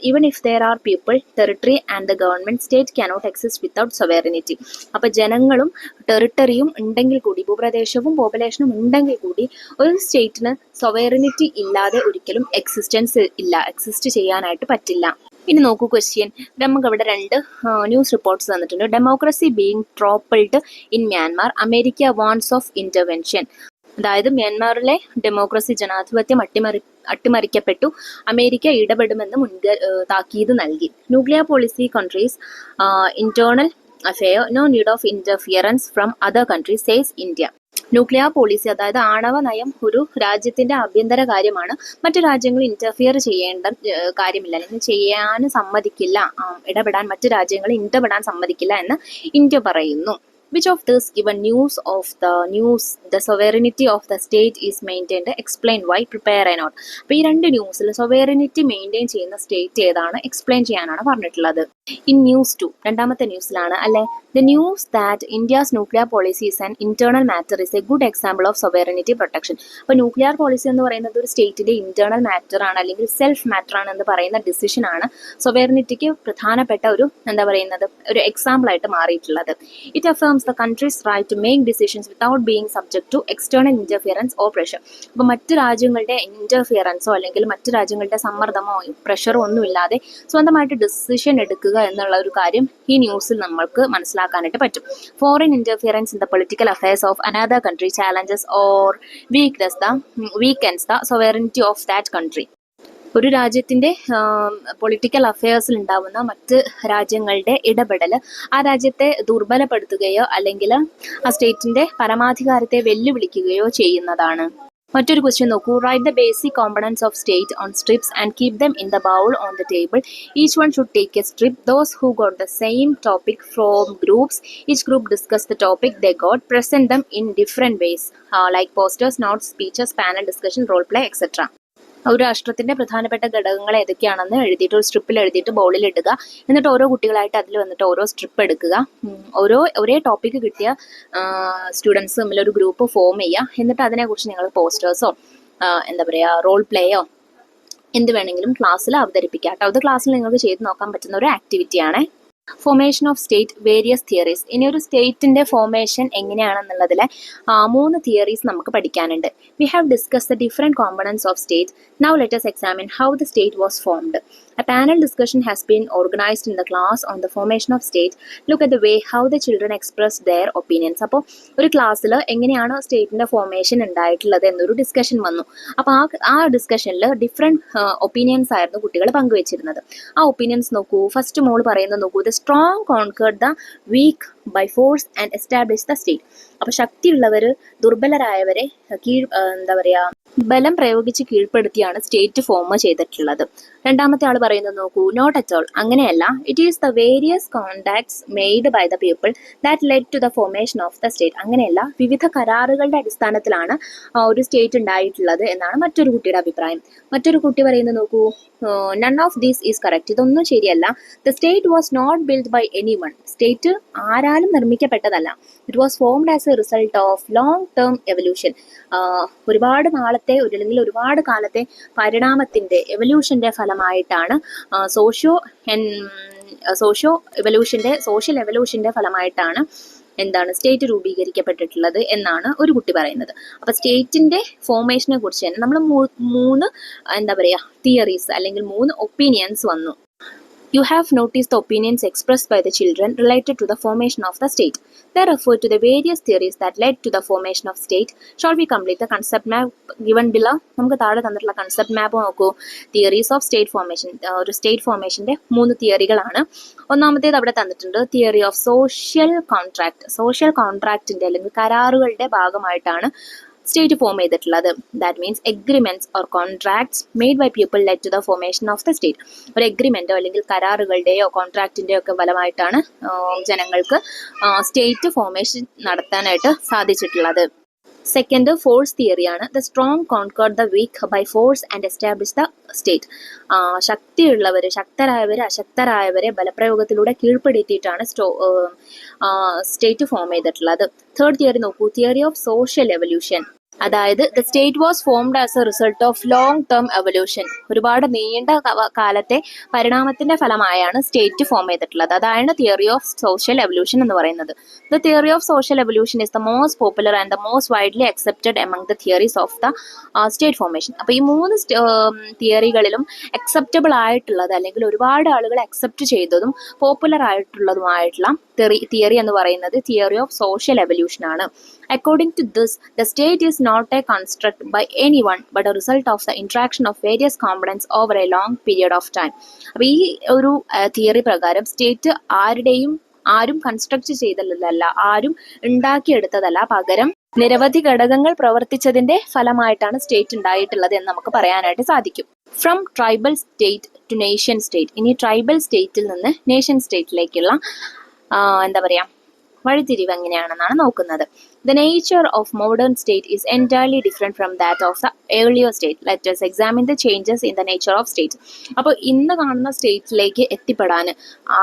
Even if there are people, territory and the government, state cannot exist without sovereignty. അപ്പൊ ജനങ്ങളും ടെറിട്ടറിയും ഉണ്ടെങ്കിൽ കൂടി, ഭൂപ്രദേശവും പോപ്പുലേഷനും ഉണ്ടെങ്കിൽ കൂടി ഒരു സ്റ്റേറ്റിന് സൊവേറിനിറ്റി ഇല്ലാതെ ഒരിക്കലും എക്സിസ്റ്റ് ചെയ്യാനായിട്ട് പറ്റില്ല. ഇനി നോക്കൂ ക്വസ്റ്റ്യൻ. നമുക്ക് ഇവിടെ 2 ന്യൂസ് റിപ്പോർട്ട്സ് തന്നിട്ടുണ്ട്. Democracy being toppled in Myanmar, America warns of intervention. അതായത് മ്യാൻമാറിലെ ഡെമോക്രസി ജനാധിപത്യം അട്ടിമറിക്കപ്പെട്ടു, അമേരിക്ക ഇടപെടുമെന്ന് താക്കീത് നൽകി. Nuclear policy country's internal affair, no need of interference from other countries says India. Nuclear policy അതായത് ആണവ നയം ഒരു രാജ്യത്തിന്റെ ആഭ്യന്തര കാര്യമാണ്, മറ്റു രാജ്യങ്ങൾ ഇന്റർഫിയർ ചെയ്യേണ്ട കാര്യമില്ല അല്ലെങ്കിൽ ചെയ്യാൻ സമ്മതിക്കില്ല, മറ്റു രാജ്യങ്ങൾ ഇടപെടാൻ സമ്മതിക്കില്ല എന്ന് ഇന്ത്യ പറയുന്നു. Which of this given the sovereignty of the state is maintained? Explain why. Prepare a note. അപ്പോൾ ഈ 2 ന്യൂസിൽ സൊവേറിനിറ്റി മെയിൻറ്റെയിൻ ചെയ്യുന്ന സ്റ്റേറ്റ് ഏതാണ് എക്സ്പ്ലെയിൻ ചെയ്യാനാണ് പറഞ്ഞിട്ടുള്ളത്. ഇൻ ന്യൂസ് 2 രണ്ടാമത്തെ ന്യൂസിലാണ് അല്ലെ. The news that India's nuclear policy is an internal matter is a good example of sovereignty protection. അപ്പോൾ ന്യൂക്ലിയർ പോളിസി എന്ന് പറയുന്നത് ഒരു സ്റ്റേറ്റിന്റെ ഇന്റേണൽ മാറ്റർ ആണ് അല്ലെങ്കിൽ സെൽഫ് മാറ്റർ ആണ് എന്ന് പറയുന്ന ഡിസിഷൻ ആണ് സൊവേറിനിറ്റിക്ക് പ്രധാനപ്പെട്ട ഒരു ഒരു എക്സാമ്പിൾ ആയിട്ട് മാറിയിട്ടുള്ളത്. It affirms the country's right to make decisions without being subject to external interference or pressure. അപ്പോൾ മറ്റു രാജ്യങ്ങളുടെ ഇന്റർഫിയറൻസോ അല്ലെങ്കിൽ മറ്റു രാജ്യങ്ങളുടെ സമ്മർദ്ദമോ പ്രഷറോ ഒന്നുമില്ലാതെ സ്വന്തമായിട്ട് ഡിസിഷൻ എടുക്കുക എന്നുള്ള ഒരു കാര്യം ഈ ന്യൂസിൽ നമ്മൾക്ക് മനസ്സിലാക്കാനായിട്ട് പറ്റും. Foreign interference in the political affairs of another country challenges or weakens the sovereignty of that country. ഒരു രാജ്യത്തിന്റെ പൊളിറ്റിക്കൽ അഫയേഴ്സിൽ ഉണ്ടാവുന്ന മറ്റ് രാജ്യങ്ങളുടെ ഇടപെടൽ ആ രാജ്യത്തെ ദുർബലപ്പെടുത്തുകയോ അല്ലെങ്കിൽ ആ സ്റ്റേറ്റിന്റെ പരമാധികാരത്തെ വെല്ലുവിളിക്കുകയോ ചെയ്യുന്നതാണ്. മറ്റൊരു ക്വസ്റ്റ്യൻ നോക്കൂ. Write the basic components of state on strips and keep them in the bowl on the table. Each one should take a strip. Those who got the same topic from groups. Each group discuss the topic they got. Present them in different ways like posters, notes, speeches, panel discussion, role play etcetera. ഒരു രാഷ്ട്രത്തിന്റെ പ്രധാനപ്പെട്ട ഘടകങ്ങൾ ഏതൊക്കെയാണെന്ന് എഴുതിയിട്ട് ഒരു സ്ട്രിപ്പിൽ എഴുതിയിട്ട് ബൗളിൽ ഇടുക. എന്നിട്ട് ഓരോ കുട്ടികളായിട്ട് അതിൽ വന്നിട്ട് ഓരോ സ്ട്രിപ്പ് എടുക്കുക. ഒരേ ടോപ്പിക്ക് കിട്ടിയ സ്റ്റുഡൻസ് തമ്മിൽ ഒരു ഗ്രൂപ്പ് ഫോം ചെയ്യുക. എന്നിട്ട് അതിനെക്കുറിച്ച് നിങ്ങൾ പോസ്റ്റേഴ്സോ റോൾ പ്ലേയോ എന്ത് വേണമെങ്കിലും ക്ലാസ്സിൽ അവതരിപ്പിക്കുക കേട്ടോ. അത് ക്ലാസ്സിൽ നിങ്ങൾക്ക് ചെയ്ത് നോക്കാൻ പറ്റുന്ന ഒരു ആക്ടിവിറ്റിയാണ്. Formation of state, various theories. ഇനി ഒരു സ്റ്റേറ്റിന്റെ ഫോർമേഷൻ എങ്ങനെയാണെന്നുള്ളതിൽ 3 തിയറീസ് നമുക്ക് പഠിക്കാനുണ്ട്. We have discuss the different components of state. Now let us examine how the state was formed. A panel discussion has been organized in the class on the formation of state. Look at the way how the children express their opinions. അപ്പോൾ ഒരു ക്ലാസ്സിൽ എങ്ങനെയാണ് സ്റ്റേറ്റിന്റെ ഫോർമേഷൻ ഉണ്ടായിട്ടുള്ളത് എന്നൊരു ഡിസ്കഷൻ വന്നു. അപ്പോൾ ആ ഡിസ്കഷനിൽ ഡിഫറെൻറ്റ് ഒപ്പീനിയൻസ് ആയിരുന്നു കുട്ടികൾ പങ്കുവച്ചിരുന്നത്. ആ ഒപ്പീനിയൻസ് നോക്കൂ. ഫസ്റ്റ് മോൾ പറയുന്നത് നോക്കൂ. The strong conquered the weak by force and establish the state. അപ്പോൾ ശക്തിയുള്ളവർ ദുർബലരായവരെ എന്താ പറയുക, ബലം പ്രയോഗിച്ച് കീഴ്പ്പെടുത്തിയാണ് സ്റ്റേറ്റ് ഫോം ചെയ്തിട്ടുള്ളത്. രണ്ടാമത്തെ ആൾ പറയുന്നത് നോക്കൂ. നോട്ട് അറ്റ് ഓൾ, അങ്ങനെയല്ല. It is the various contacts made by the people that led to the formation of the state. അങ്ങനെയല്ല, വിവിധ കരാറുകളുടെ അടിസ്ഥാനത്തിലാണ് ഒരു സ്റ്റേറ്റ് ഉണ്ടായിട്ടുള്ളത് എന്നാണ് മറ്റൊരു കുട്ടിയുടെ അഭിപ്രായം. മറ്റൊരു കുട്ടി പറയുന്നത് നോക്കൂ. None of these is correct, ഇതൊന്നും ശരിയല്ല. The state was not build by any one, state ആരാലും നിർമ്മിക്കപ്പെട്ടതല്ല. It was formed as a result of long term evolution. ഒരുപാട് നാളത്തെ അല്ലെങ്കിൽ ഒരുപാട് കാലത്തെ പരിണാമത്തിന്റെ എവല്യൂഷന്റെ ഫലമായിട്ടാണ് സോഷ്യൽ എവല്യൂഷന്റെ ഫലമായിട്ടാണ് എന്താണ് സ്റ്റേറ്റ് രൂപീകരിക്കപ്പെട്ടിട്ടുള്ളത് എന്നാണ് ഒരു കുട്ടി പറയുന്നത്. അപ്പൊ സ്റ്റേറ്റിന്റെ ഫോർമേഷനെ കുറിച്ച് തന്നെ നമ്മൾ മൂന്ന് എന്താ പറയാ തിയറീസ് അല്ലെങ്കിൽ 3 ഒപ്പീനിയൻസ് വന്നു. You have noticed the opinions expressed by the children related to the formation of the state. They refer to the various theories that led to the formation of state. Shall we complete the concept map given below? നമുക്ക് താഴെ തന്നിട്ടുള്ള കൺസെപ്റ്റ് മാപ്പ് നോക്കൂ. തിയറീസ് ഓഫ് സ്റ്റേറ്റ് ഫോർമേഷൻ, ഒരു സ്റ്റേറ്റ് ഫോർമേഷന്റെ 3 തിയറികളാണ്. ഒന്നാമത്തേത് അവിടെ തന്നിട്ടുണ്ട്. തിയറി ഓഫ് സോഷ്യൽ കോൺട്രാക്റ്റിന്റെ അല്ലെങ്കിൽ കരാറുകളുടെ ഭാഗമായിട്ടാണ് സ്റ്റേറ്റ് ഫോം ചെയ്തിട്ടുള്ളത്. That means agreements or contracts made by people led to the formation of the state. ഒരു എഗ്രിമെന്റോ അല്ലെങ്കിൽ കരാറുകളുടെയോ കോൺട്രാക്റ്റിന്റെയോ ഒക്കെ ഫലമായിട്ടാണ് ജനങ്ങൾക്ക് സ്റ്റേറ്റ് ഫോർമേഷൻ നടത്താനായിട്ട് സാധിച്ചിട്ടുള്ളത്. സെക്കൻഡ് ഫോഴ്സ് തിയറിയാണ്. The strong conquered the weak by force and establish the state. ശക്തരായവരെ അശക്തരായവരെ ബലപ്രയോഗത്തിലൂടെ കീഴ്പ്പെടുത്തിയിട്ടാണ് സ്റ്റേറ്റ് ഫോം ചെയ്തിട്ടുള്ളത്. തേർഡ് തിയറി നോക്കൂ. Theory of social evolution. അതായത് the state was formed as a result of long term evolution. ഒരുപാട് നീണ്ട കാലത്തെ പരിണാമത്തിന്റെ ഫലമായാണ് സ്റ്റേറ്റ് ഫോം ചെയ്തിട്ടുള്ളത്. അതാണ് തിയറി ഓഫ് സോഷ്യൽ എവല്യൂഷൻ എന്ന് പറയുന്നത്. The theory of social evolution is the most popular and the most widely accepted among the theories of the state formation. അപ്പോൾ ഈ 3 തിയറികളിലും അക്സെപ്റ്റബിൾ ആയിട്ടുള്ളത് അല്ലെങ്കിൽ ഒരുപാട് ആളുകൾ അക്സെപ്റ്റ് ചെയ്തതും പോപ്പുലർ ആയിട്ടുള്ളതുമായിട്ടുള്ള തിയറി എന്ന് പറയുന്നത് തിയറി ഓഫ് സോഷ്യൽ എവല്യൂഷൻ ആണ്. According to this, the state is not a construct by anyone but a result of the interaction of various components over a long period of time. അപ്പോൾ ഈ ഒരു തിയറി പ്രകാരം സ്റ്റേറ്റ് ആരും കൺസ്ട്രക്ട് ചെയ്തതല്ല, ആരും ഉണ്ടാക്കിയെടുത്തതല്ല, പകരം നിരവധി ഘടകങ്ങൾ പ്രവർത്തിച്ചതിന്റെ ഫലമായിട്ടാണ് സ്റ്റേറ്റ് ഉണ്ടായിട്ടുള്ളത് എന്ന് നമുക്ക് പറയാനായിട്ട് സാധിക്കും. From tribal state to nation state. ഇനി ട്രൈബൽ സ്റ്റേറ്റിൽ നിന്ന് നേഷൻ സ്റ്റേറ്റിലേക്കുള്ള എന്താ പറയാ വഴിത്തിരിവ് എങ്ങനെയാണെന്നാണ് നോക്കുന്നത്. The nature of modern state is entirely different from that of the earlier state. Let us examine the changes in the nature of state. അപ്പോൾ ഇന്ന് കാണുന്ന സ്റ്റേറ്റിലേക്ക് എത്തിപ്പെടാൻ,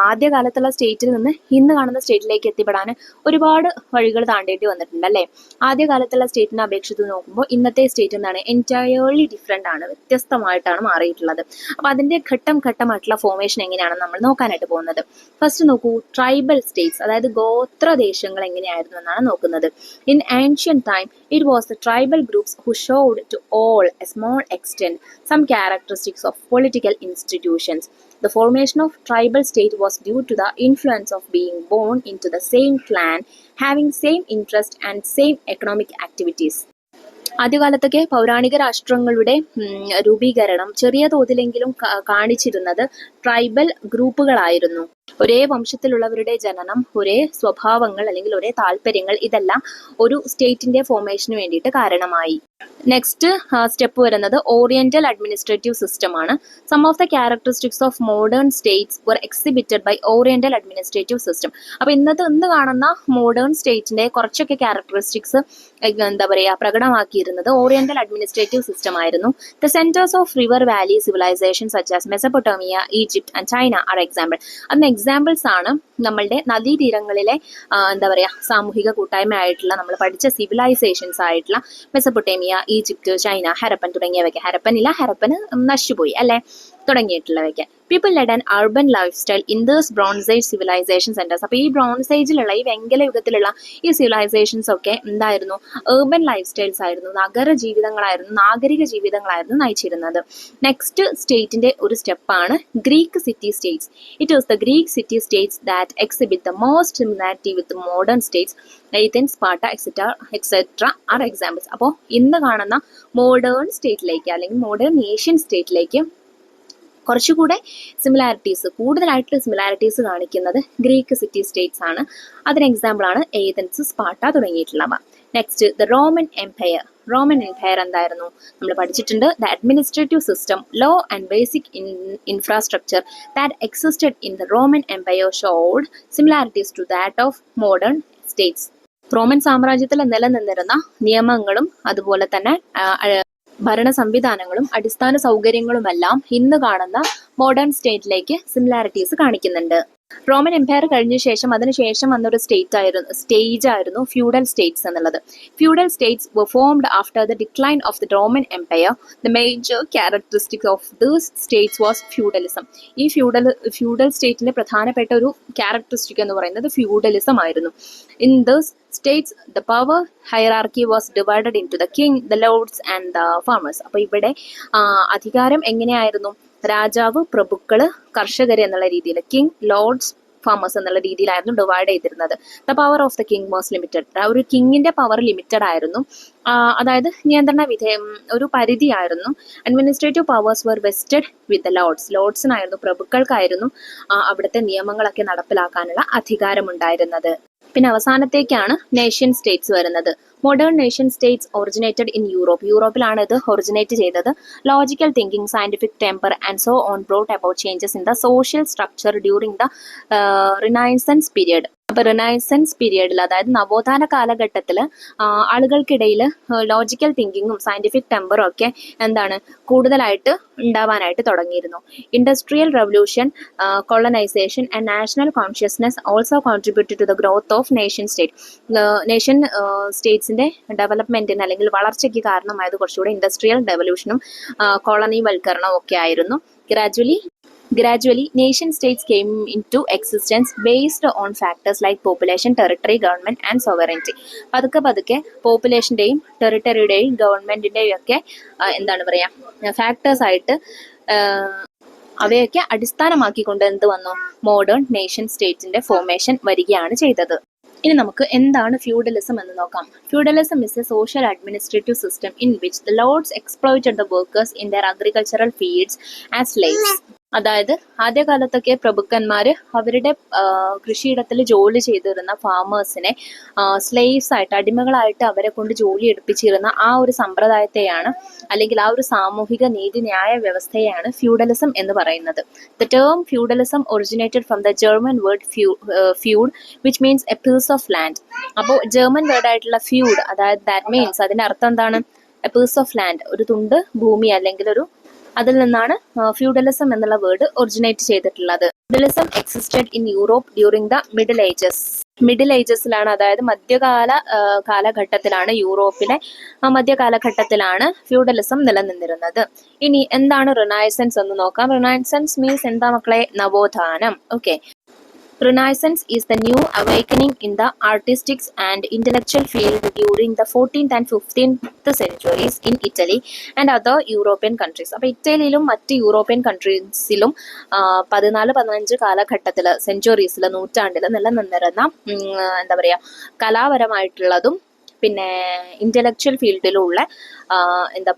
ആദ്യകാലത്തുള്ള സ്റ്റേറ്റിൽ നിന്ന് ഇന്ന് കാണുന്ന സ്റ്റേറ്റിലേക്ക് എത്തിപ്പെടാൻ ഒരുപാട് വഴികൾ താണ്ടേണ്ടി വന്നിട്ടുണ്ട് അല്ലേ. ആദ്യകാലത്തുള്ള സ്റ്റേറ്റിനെ അപേക്ഷിച്ച് നോക്കുമ്പോൾ ഇന്നത്തെ സ്റ്റേറ്റ് എന്താണ്, എൻറ്റയർലി ഡിഫറെൻ്റ് ആണ്, വ്യത്യസ്തമായിട്ടാണ് മാറിയിട്ടുള്ളത്. അപ്പോൾ അതിൻ്റെ ഘട്ടമായിട്ടുള്ള ഫോർമേഷൻ എങ്ങനെയാണെന്ന് നമ്മൾ നോക്കാനായിട്ട് പോകുന്നത്. ഫസ്റ്റ് നോക്കൂ. ട്രൈബൽ സ്റ്റേറ്റ്സ്, അതായത് ഗോത്രദേശങ്ങൾ എങ്ങനെയായിരുന്നു എന്നാണ് നോക്കുന്നത്. In ancient time, it was the tribal groups who showed to all a small extent some characteristics of political institutions. The formation of tribal state was due to the influence of being born into the same clan, having same interest and same economic activities. ആദ്യകാലത്തൊക്കെ പൗരാണിക രാഷ്ട്രങ്ങളുടെ രൂപീകരണം ചെറിയ തോതിലെങ്കിലും കാണിച്ചിരുന്നത് ട്രൈബൽ ഗ്രൂപ്പുകളായിരുന്നു. ഒരേ വംശത്തിലുള്ളവരുടെ ജനനം, ഒരേ സ്വഭാവങ്ങൾ അല്ലെങ്കിൽ ഒരേ താല്പര്യങ്ങൾ, ഇതെല്ലാം ഒരു സ്റ്റേറ്റിന്റെ ഫോർമേഷന് വേണ്ടിയിട്ട് കാരണമായി. നെക്സ്റ്റ് സ്റ്റെപ്പ് വരുന്നത് ഓറിയന്റൽ അഡ്മിനിസ്ട്രേറ്റീവ് സിസ്റ്റം ആണ്. Some of the characteristics of modern states were exhibited by oriental administrative system. അപ്പോൾ ഇന്ന് കാണുന്ന മോഡേൺ സ്റ്റേറ്റിന്റെ കുറച്ചൊക്കെ ക്യാരക്ടറിസ്റ്റിക്സ് എന്താ പറയുക പ്രകടമാക്കിയിരുന്നത് ഓറിയന്റൽ അഡ്മിനിസ്ട്രേറ്റീവ് സിസ്റ്റം ആയിരുന്നു. The centres of river valley civilisation such as Mesopotamia, Egypt and China are example. അതിന് എക്സാമ്പിൾസ് ആണ് നമ്മളുടെ നദീതീരങ്ങളിലെ എന്താ പറയുക സാമൂഹിക കൂട്ടായ്മ ആയിട്ടുള്ള നമ്മൾ പഠിച്ച സിവിലൈസേഷൻസ് ആയിട്ടുള്ള മെസപ്പൊട്ടേമിയ, ഈജിപ്റ്റ്, ചൈന, ഹരപ്പൻ തുടങ്ങിയവയ്ക്ക്. ഹരപ്പൻ നശിച്ചുപോയി അല്ലെ, തുടങ്ങിയിട്ടുള്ളവയ്ക്ക്. People led an urban life style in these bronze age civilisation centres. അപ്പോൾ ഈ ബ്രോൺസ് ഏജിലുള്ള ഈ വെങ്കല യുഗത്തിലുള്ള ഈ സിവിലൈസേഷൻസ് ഒക്കെ എന്തായിരുന്നു? ഏർബൻ ലൈഫ് സ്റ്റൈൽസ് ആയിരുന്നു, നഗര ജീവിതങ്ങളായിരുന്നു, നാഗരിക ജീവിതങ്ങളായിരുന്നു നയിച്ചിരുന്നത്. നെക്സ്റ്റ് സ്റ്റേറ്റിന്റെ ഒരു സ്റ്റെപ്പാണ് Greek city states. It was the Greek city states that exhibit the most similarity with modern states. Athens, Sparta, etcetera are examples. അപ്പോൾ ഇന്ന് കാണുന്ന മോഡേൺ സ്റ്റേറ്റിലേക്ക് അല്ലെങ്കിൽ മോഡേൺ ഏഷ്യൻ സ്റ്റേറ്റിലേക്ക് കുറച്ചുകൂടെ കൂടുതലായിട്ടുള്ള സിമിലാരിറ്റീസ് കാണിക്കുന്നത് ഗ്രീക്ക് സിറ്റി സ്റ്റേറ്റ്സ് ആണ്. അതിന് എക്സാമ്പിളാണ് ഏതൻസ്, സ്പാർട്ട തുടങ്ങിയിട്ടുള്ളവ. Next the Roman empire. Roman empire എന്തായിരുന്നു? നമ്മൾ പഠിച്ചിട്ടുണ്ട്. The administrative system, law and basic infrastructure that existed in the Roman empire showed similarities to that of modern states. Roman സാമ്രാജ്യത്തിൽ നിലനിന്നിരുന്ന നിയമങ്ങളും അതുപോലെ തന്നെ ഭരണ സംവിധാനങ്ങളും അടിസ്ഥാന സൗകര്യങ്ങളുമെല്ലാം ഇന്ന് കാണുന്ന മോഡേൺ സ്റ്റേറ്റിലേക്ക് സിമിലാരിറ്റീസ് കാണിക്കുന്നുണ്ട്. റോമൻ എംപയർ കഴിഞ്ഞ ശേഷം അതിനുശേഷം വന്നൊരു സ്റ്റേജ് ആയിരുന്നു ഫ്യൂഡൽ സ്റ്റേറ്റ്സ് എന്നുള്ളത്. Feudal States were formed after the decline of the Roman Empire. The major characteristic of these states was feudalism. ഈ ഫ്യൂഡൽ സ്റ്റേറ്റിന്റെ പ്രധാനപ്പെട്ട ഒരു ക്യാരക്ടറിസ്റ്റിക് എന്ന് പറയുന്നത് ഫ്യൂഡലിസം ആയിരുന്നു. In these states, the power hierarchy was divided into the king, the lords and the farmers. അപ്പോൾ ഇവിടെ അധികാരം എങ്ങനെയായിരുന്നു? രാജാവ്, പ്രഭുക്കള്, കർഷകര് എന്നുള്ള രീതിയിൽ, കിങ്, ലോർഡ്സ്, ഫാമേഴ്സ് എന്നുള്ള രീതിയിലായിരുന്നു ഡിവൈഡ് ചെയ്തിരുന്നത്. The power of the king was limited. ഒരു കിങ്ങിന്റെ പവർ ലിമിറ്റഡ് ആയിരുന്നു, അതായത് നിയന്ത്രണ ഒരു പരിധിയായിരുന്നു. Administrative powers were vested with the lords. ലോർഡ്സിനായിരുന്നു, പ്രഭുക്കൾക്കായിരുന്നു അവിടുത്തെ നിയമങ്ങളൊക്കെ നടപ്പിലാക്കാനുള്ള അധികാരമുണ്ടായിരുന്നത്. പിന്നെ അവസാനത്തേക്കാണ് നേഷ്യൻ സ്റ്റേറ്റ്സ് വരുന്നത്. Modern nation states originated in Europe. യൂറോപ്പിലാണ് ഇത് ഒറിജിനേറ്റ് ചെയ്തത്. Logical thinking, scientific temper and so on brought about changes in the social structure during the renaissance period. അപ്പോൾ റിനൈസൻസ് പീരിയഡിൽ, അതായത് നവോത്ഥാന കാലഘട്ടത്തിൽ ആളുകൾക്കിടയിൽ ലോജിക്കൽ തിങ്കിങ്ങും സയന്റിഫിക് ടെമ്പറും ഒക്കെ കൂടുതലായിട്ട് ഉണ്ടാവാനായിട്ട് തുടങ്ങിയിരുന്നു. Industrial revolution, colonisation and national consciousness also contributed to the growth of nation സ്റ്റേറ്റ്സിന്റെ ഡെവലപ്മെന്റിന് അല്ലെങ്കിൽ വളർച്ചയ്ക്ക് കാരണമായത് കുറച്ചുകൂടെ ഇൻഡസ്ട്രിയൽ റെവല്യൂഷനും കോളനി വൽക്കരണവും ഒക്കെ ആയിരുന്നു. Gradually, nation states came into existence based on factors like population, territory, government and sovereignty. പതുക്കെ പോപ്പുലേഷൻ്റെയും ടെറിട്ടറിയുടെയും ഗവൺമെൻറ്റിൻ്റെയും ഒക്കെ ഫാക്ടേഴ്സ് ആയിട്ട് അവയൊക്കെ അടിസ്ഥാനമാക്കിക്കൊണ്ട് എന്ത് വന്നു? മോഡേൺ നേഷൻ സ്റ്റേറ്റിൻ്റെ ഫോർമേഷൻ വരികയാണ് ചെയ്തത്. ഇനി നമുക്ക് എന്താണ് ഫ്യൂഡലിസം എന്ന് നോക്കാം. Feudalism is A social administrative system in which the Lord's exploited the workers in there agricultural fields as slaves. അതായത് ആദ്യകാലത്തൊക്കെ പ്രഭുക്കന്മാര് അവരുടെ കൃഷിയിടത്തിൽ ജോലി ചെയ്തിരുന്ന ഫാമേഴ്സിനെ സ്ലേവ്സ് ആയിട്ട്, അടിമകളായിട്ട് അവരെ കൊണ്ട് ജോലി എടുപ്പിച്ചിരുന്ന ആ ഒരു സമ്പ്രദായത്തെയാണ്, അല്ലെങ്കിൽ ആ ഒരു സാമൂഹിക നീതിന്യായ വ്യവസ്ഥയെയാണ് ഫ്യൂഡലിസം എന്ന് പറയുന്നത്. The term feudalism originated from the German word feud which means a piece of land. അപ്പോൾ ജർമ്മൻ വേർഡായിട്ടുള്ള ഫ്യൂഡ്, അതായത് ദാറ്റ് മീൻസ്, അതിന്റെ അർത്ഥം എന്താണ്? എ പീസ് ഓഫ് ലാൻഡ്, ഒരു തുണ്ട് ഭൂമി അല്ലെങ്കിൽ അതിൽ നിന്നാണ് ഫ്യൂഡലിസം എന്നുള്ള വേർഡ് ഒറിജിനേറ്റ് ചെയ്തിട്ടുള്ളത്. Feudalism existed in Europe during the middle ഏജസിലാണ്, അതായത് കാലഘട്ടത്തിലാണ്, യൂറോപ്പിലെ മധ്യകാലഘട്ടത്തിലാണ് ഫ്യൂഡലിസം നിലനിന്നിരുന്നത്. ഇനി എന്താണ് റിനൈസൻസ് എന്ന് നോക്കാം. റിനൈസൻസ് മീൻസ് എന്താ മക്കളെ? നവോത്ഥാനം. Okay. Renaissance is the new awakening in the artistic and intellectual field during the 14th and 15th centuries in Italy and other European countries. അപ്പോൾ ഇറ്റലിയിലും മറ്റ് യൂറോപ്യൻ കൺട്രീസിലും 14-15 കാലഘട്ടത്തിൽ, സെഞ്ചുറീസിൽ, നൂറ്റാണ്ടിൽ നിലനിന്നിരുന്ന കലാപരമായിട്ടുള്ളതും പിന്നെ ഇന്റലക്ച്വൽ ഫീൽഡിലുള്ള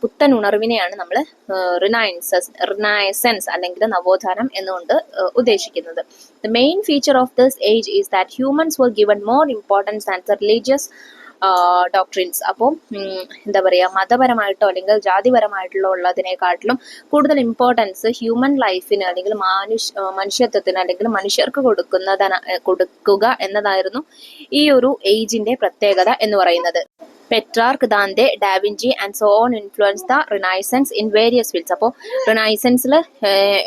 പുത്തൻ ഉണർവിനെയാണ് നമ്മൾ റിനൈസൻസ് അല്ലെങ്കിൽ നവോത്ഥാനം എന്നുകൊണ്ട് ഉദ്ദേശിക്കുന്നത്. The main feature of this age is that humans were given more importance and the religious doctrines. അപ്പോൾ മതപരമായിട്ടോ അല്ലെങ്കിൽ ജാതിപരമായിട്ടുള്ള ഉള്ളതിനെക്കാട്ടിലും കൂടുതൽ ഇമ്പോർട്ടൻസ് ഹ്യൂമൻ ലൈഫിന് അല്ലെങ്കിൽ മനുഷ്യത്വത്തിന് അല്ലെങ്കിൽ മനുഷ്യർക്ക് കൊടുക്കുക എന്നതായിരുന്നു ഈ ഒരു ഏജിന്റെ പ്രത്യേകത എന്ന് പറയുന്നത്. Petrarch, Dante, da Vinci and so on influence the renaissance in various fields. അപ്പോൾ റിനൈസൻസിൽ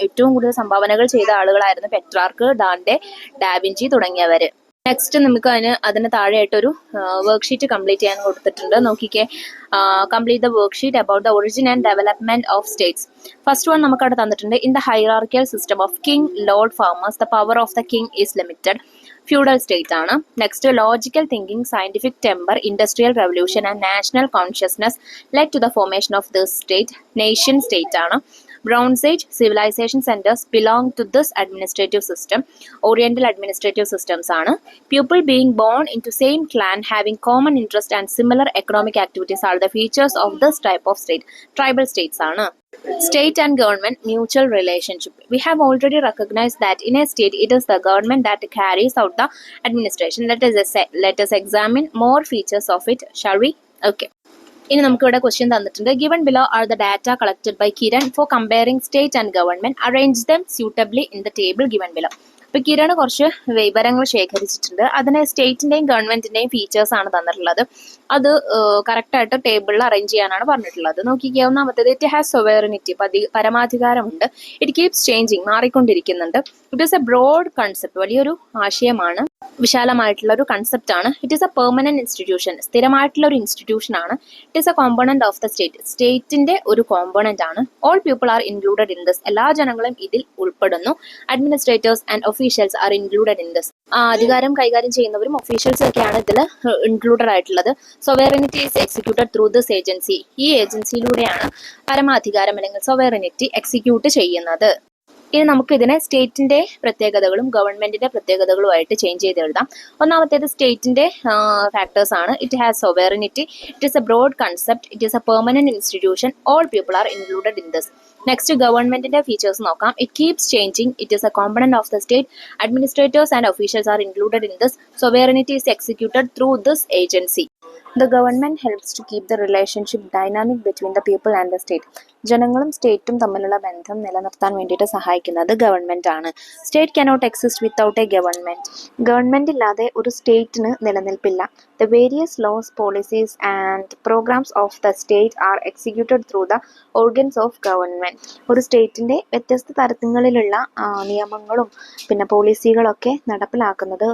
ഏറ്റവും കൂടുതൽ സംഭാവനകൾ ചെയ്ത ആളുകളായിരുന്നു പെട്രാർക്ക്, ദാന്തെ, ഡാവിഞ്ചി തുടങ്ങിയവർ. നെക്സ്റ്റ് നമുക്ക് അതിന് താഴെയായിട്ടൊരു വർക്ക്ഷീറ്റ് കംപ്ലീറ്റ് ചെയ്യാൻ കൊടുത്തിട്ടുണ്ട്. നോക്കിക്കേ, complete the worksheet about the origin and development of States. First one നമുക്ക് അവിടെ തന്നിട്ടുണ്ട്. In the hierarchical system of king Lord farmers the power of the king is limited. Feudal state ആണ്. Next logical thinking, scientific temper, industrial revolution and national consciousness led to the formation of this state. Nation state ആണ്. Bronze Age civilization centers belong to this administrative system. Oriental administrative systems ആണ്. People being born into same clan, having common interest and similar economic activities are the features of this type of state. Tribal states ആണ്. State and government mutual relationship. We have already recognized that in a state it is the government that carries out the administration. Let us examine more features of it, shall we? Okay. ഇനി നമുക്കിവിടെ ക്വസ്റ്റ്യൻ തന്നിട്ടുണ്ട്. Given below are the data collected by Kiran for comparing state and government. Arrange them suitably in the table given below. അപ്പോൾ കിരൺ കുറച്ച് വിവരങ്ങൾ ശേഖരിച്ചിട്ടുണ്ട്. അതിന് സ്റ്റേറ്റിന്റെയും ഗവൺമെന്റിന്റെയും ഫീച്ചേഴ്സ് ആണ് തന്നിട്ടുള്ളത്. അത് കറക്റ്റായിട്ട് ടേബിളിൽ അറേഞ്ച് ചെയ്യാനാണ് പറഞ്ഞിട്ടുള്ളത്. നോക്കിക്കുക, ഒന്നാമത്തേത് ഇറ്റ് ഹാസ് സൊവേറിനിറ്റി, പരമാധികാരമുണ്ട്. ഇറ്റ് കീപ്സ് ചേഞ്ചിങ്, മാറിക്കൊണ്ടിരിക്കുന്നുണ്ട്. It is a broad concept, വലിയൊരു ആശയമാണ്, വിശാലമായിട്ടുള്ള ഒരു കൺസെപ്റ്റ് ആണ്. It is a permanent institution, സ്ഥിരമായിട്ടുള്ള ഒരു ഇൻസ്റ്റിറ്റ്യൂഷൻ ആണ്. It is a component of the state, സ്റ്റേറ്റിന്റെ ഒരു കോമ്പോണന്റ് ആണ്. All people are included in this, എല്ലാ ജനങ്ങളും ഇതിൽ ഉൾപ്പെടുന്നു. Administrators and officials are included in this, അധികാരം കൈകാര്യം ചെയ്യുന്നവരും ഒഫീഷ്യൽസും ഒക്കെയാണ് ഇതിൽ ഇൻക്ലൂഡഡ് ആയിട്ടുള്ളത്. Sovereignty is executed through this agency, ഈ ഏജൻസിയിലൂടെയാണ് പരമാധികാരം അല്ലെങ്കിൽ സൊവേറിനിറ്റി എക്സിക്യൂട്ട് ചെയ്യുന്നത്. ഇനി നമുക്ക് ഇതിനെ സ്റ്റേറ്റിന്റെ പ്രത്യേകതകളും ഗവൺമെന്റിന്റെ പ്രത്യേകതകളുമായിട്ട് ചേഞ്ച് ചെയ്ത് എഴുതാം. ഒന്നാമത്തേത് സ്റ്റേറ്റിന്റെ ഫാക്ടേഴ്സ് ആണ്. It has sovereignty, it is a broad concept, it is a permanent institution, all people are included in this. Next ഗവൺമെന്റിന്റെ ഫീച്ചേഴ്സ് നോക്കാം. It keeps changing, it is a component of the state, administrators and officials are included in this, sovereignty is executed through this agency. The government helps to keep the relationship dynamic between the people and the state. ജനങ്ങളും സ്റ്റേറ്റും തമ്മിലുള്ള ബന്ധം നിലനിർത്താൻ വേണ്ടിയിട്ട് സഹായിക്കുന്നത് ഗവൺമെന്റ് ആണ്. State cannot exist without a government. Government ഇല്ലാതെ ഒരു സ്റ്റേറ്റിന് നിലനിൽപ്പില്ല. The various laws, policies and programs of the state are executed through the organs of government. ഒരു സ്റ്റേറ്റിന്റെ വ്യത്യസ്ത തരങ്ങളിലുള്ള നിയമങ്ങളും പിന്നെ പോളിസികളൊക്കെ നടപ്പിലാക്കുന്നത്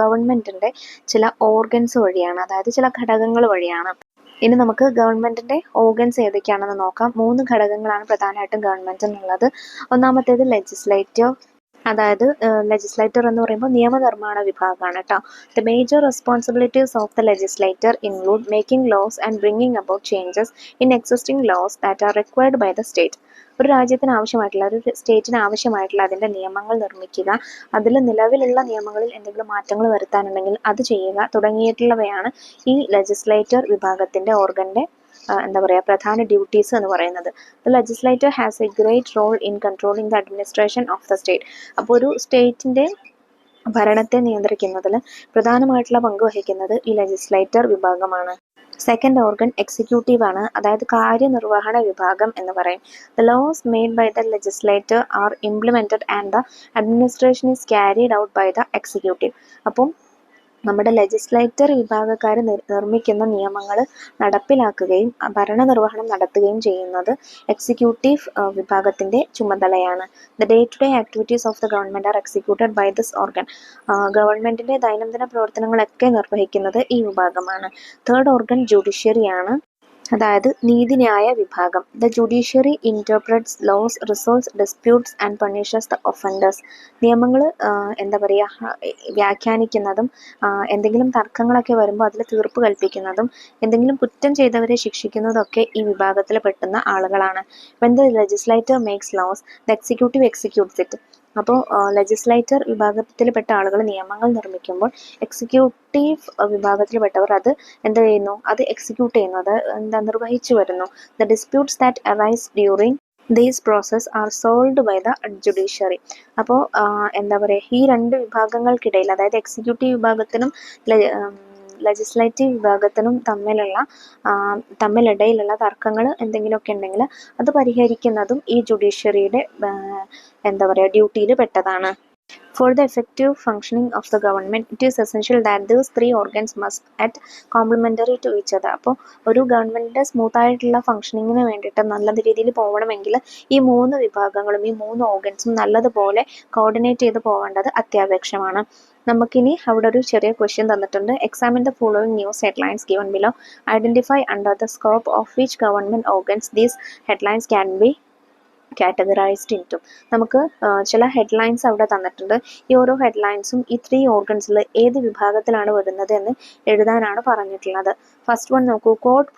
ഗവൺമെന്റിന്റെ ചില ഓർഗൻസ് വഴിയാണ്, അതായത് ചില ഘടകങ്ങൾ വഴിയാണ്. ഇനി നമുക്ക് ഗവൺമെന്റിന്റെ ഓർഗൻസ് ഏതൊക്കെയാണെന്ന് നോക്കാം. 3 ഘടകങ്ങളാണ് പ്രധാനമായിട്ടും ഗവൺമെന്റിനുള്ളത്. ഒന്നാമത്തേത് ലെജിസ്ലേറ്റീവ്, അതായത് ലെജിസ്ലേറ്റർ എന്ന് പറയുമ്പോൾ നിയമനിർമ്മാണ വിഭാഗമാണ് കേട്ടോ. The major responsibilities of the legislator include making laws and bringing about changes in existing laws that are required by the state. ഒരു രാജ്യത്തിന് ആവശ്യമായിട്ടുള്ള, ഒരു സ്റ്റേറ്റിന് ആവശ്യമായിട്ടുള്ള അതിൻ്റെ നിയമങ്ങൾ നിർമ്മിക്കുക, അതിൽ നിലവിലുള്ള നിയമങ്ങളിൽ എന്തെങ്കിലും മാറ്റങ്ങൾ വരുത്താനുണ്ടെങ്കിൽ അത് ചെയ്യുക തുടങ്ങിയിട്ടുള്ളവയാണ് ഈ ലെജിസ്ലേറ്റർ വിഭാഗത്തിൻ്റെ ഓർഗൻ്റെ പ്രധാന ഡ്യൂട്ടീസ് എന്ന് പറയുന്നത്. The legislator has a great role in controlling the administration of the state. അപ്പോൾ ഒരു സ്റ്റേറ്റിൻ്റെ ഭരണത്തെ നിയന്ത്രിക്കുന്നതിൽ പ്രധാനമായിട്ടുള്ള പങ്ക് വഹിക്കുന്നത് ഈ ലെജിസ്ലേറ്റർ വിഭാഗമാണ്. സെക്കൻഡ് ഓർഗൻ എക്സിക്യൂട്ടീവ് ആണ്, അതായത് കാര്യനിർവഹണ വിഭാഗം എന്ന് പറയും. The laws made by the legislator are implemented and the administration is carried out by the executive. അപ്പം നമ്മുടെ ലെജിസ്ലേറ്റർ വിഭാഗക്കാർ നിർമ്മിക്കുന്ന നിയമങ്ങൾ നടപ്പിലാക്കുകയും ഭരണനിർവഹണം നടത്തുകയും ചെയ്യുന്നത് എക്സിക്യൂട്ടീവ് വിഭാഗത്തിൻ്റെ ചുമതലയാണ്. The day to day activities of the government are executed by this organ. ഗവൺമെൻറ്റിൻ്റെ ദൈനംദിന പ്രവർത്തനങ്ങളൊക്കെ നിർവഹിക്കുന്നത് ഈ വിഭാഗമാണ്. തേർഡ് ഓർഗൻ ജുഡീഷ്യറിയാണ്, അതായത് നീതിന്യായ വിഭാഗം. The judiciary interprets laws, resolves disputes and punishes the offenders. നിയമങ്ങൾ വ്യാഖ്യാനിക്കുന്നതും എന്തെങ്കിലും തർക്കങ്ങളൊക്കെ വരുമ്പോൾ അതിൽ തീർപ്പ് കൽപ്പിക്കുന്നതും എന്തെങ്കിലും കുറ്റം ചെയ്തവരെ ശിക്ഷിക്കുന്നതൊക്കെ ഈ വിഭാഗത്തിൽ പെട്ടുന്ന ആളുകളാണ്. When the legislator makes laws, the executive executes it. അപ്പോൾ ലെജിസ്ലേറ്റർ വിഭാഗത്തിൽപ്പെട്ട ആളുകൾ നിയമങ്ങൾ നിർമ്മിക്കുമ്പോൾ എക്സിക്യൂട്ടീവ് വിഭാഗത്തിൽപ്പെട്ടവർ അത് ചെയ്യുന്നു, അത് എക്സിക്യൂട്ട് ചെയ്യുന്നു, അത് നിർവഹിച്ചു വരുന്നു. The disputes that arise during these process are solved by the judiciary. അപ്പോൾ ഈ 2 വിഭാഗങ്ങൾക്കിടയിൽ, അതായത് എക്സിക്യൂട്ടീവ് വിഭാഗത്തിനും ലെജിസ്ലേറ്റീവ് വിഭാഗത്തിനും തമ്മിലിടയിലുള്ള തർക്കങ്ങൾ എന്തെങ്കിലുമൊക്കെ ഉണ്ടെങ്കിൽ അത് പരിഹരിക്കുന്നതും ഈ ജുഡീഷ്യറിയുടെ ഡ്യൂട്ടിയിൽ പെട്ടതാണ്. For the effective functioning of the government, it is essential that these three organs must act complementary to each other. അപ്പോൾ ഒരു ഗവൺമെൻറ്റിൻ്റെ സ്മൂത്തായിട്ടുള്ള ഫംഗ്ഷനിങ്ങിന് വേണ്ടിയിട്ട് നല്ല രീതിയിൽ പോകണമെങ്കിൽ ഈ മൂന്ന് വിഭാഗങ്ങളും ഈ മൂന്ന് ഓർഗൻസും നല്ലതുപോലെ കോർഡിനേറ്റ് ചെയ്ത് പോകേണ്ടത് അത്യാവശ്യമാണ്. നമുക്കിനി അവിടെ ഒരു ചെറിയ ക്വസ്റ്റ്യൻ തന്നിട്ടുണ്ട്. Examine the following news headlines given below. Identify under the scope of which government organs these headlines can be categorised into. നമുക്ക് ചില ഹെഡ്ലൈൻസ് അവിടെ തന്നിട്ടുണ്ട്. ഈ ഓരോ ഹെഡ്ലൈൻസും ഈ ത്രീ ഓർഗൻസിൽ ഏത് വിഭാഗത്തിലാണ് വരുന്നത് എന്ന് എഴുതാനാണ് പറഞ്ഞിട്ടുള്ളത്. ഫസ്റ്റ് വൺ നോക്കൂ. Court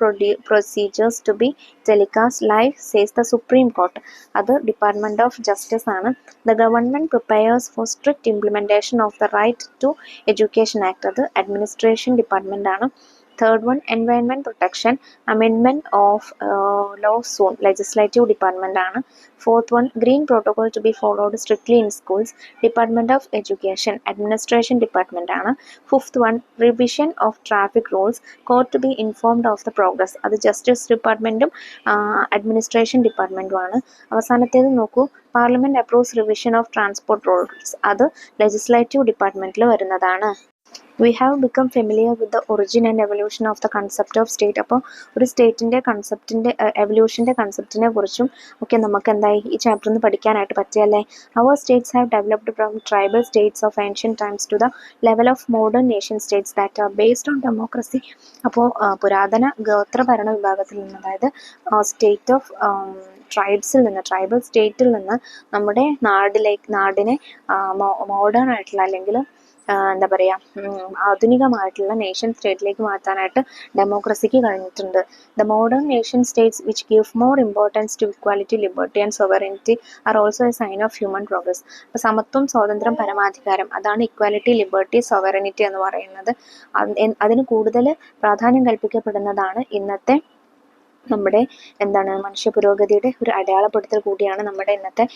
procedures to be telecast live says the Supreme Court. അത് ഡിപ്പാർട്ട്മെൻറ്റ് ഓഫ് ജസ്റ്റിസ് ആണ്. The government prepares for strict implementation of the right to education act. അത് അഡ്മിനിസ്ട്രേഷൻ ഡിപ്പാർട്ട്മെൻ്റ് ആണ്. Third one, Environment Protection Amendment of Law Soon, Legislative Department ആണ്. Fourth one, Green Protocol to be followed strictly in schools, Department of Education, Administration Department ആണ്. Fifth one, Revision of Traffic Rules, Court to be informed of the progress. അത് Justice Departmentum Administration Departmentum ആണ്. അവസാനത്തേത് നോക്കൂ. Parliament approves revision of transport rules. അത് Legislative Departmentil വരുന്നതാണ്. We have become familiar with the origin and evolution of the concept of state. അപ്പോൾ ഒരു സ്റ്റേറ്റിൻ്റെ കൺസെപ്റ്റിൻ്റെ എവല്യൂഷൻ്റെ കൺസെപ്റ്റിനെ കുറിച്ചും ഒക്കെ നമുക്ക് എന്തായി ഈ ചാപ്റ്ററിൽ നിന്ന് പഠിക്കാനായിട്ട് പറ്റിയല്ലേ. Our states have developed from tribal states of ancient times to the level of modern nation states that are based on democracy. അപ്പോൾ പുരാതന ഗോത്ര ഭരണ വിഭാഗത്തിൽ നിന്ന്, അതായത് സ്റ്റേറ്റ് ഓഫ് ട്രൈബ്സിൽ നിന്ന്, ട്രൈബൽ സ്റ്റേറ്റിൽ നിന്ന് നമ്മുടെ നാടിനെ മോഡേൺ ആയിട്ടുള്ള അല്ലെങ്കിൽ എന്താ പറയുക ആധുനികമായിട്ടുള്ള നേഷൻ സ്റ്റേറ്റിലേക്ക് മാറ്റാനായിട്ട് ഡെമോക്രസിക്ക് കഴിഞ്ഞിട്ടുണ്ട്. The modern nation states which give more importance to equality, liberty and sovereignty are also a sign of human progress. അപ്പോൾ സമത്വം, സ്വാതന്ത്ര്യം, പരമാധികാരം, അതാണ് ഇക്വാലിറ്റി, ലിബർട്ടി, സോവറിനിറ്റി എന്ന് പറയുന്നത്. അതിന് കൂടുതൽ പ്രാധാന്യം കൽപ്പിക്കപ്പെടുന്നതാണ് ഇന്നത്തെ നമ്മുടെ മനുഷ്യ പുരോഗതിയുടെ ഒരു അടയാളപ്പെടുത്തൽ കൂടിയാണ് നമ്മുടെ ഇന്നത്തെ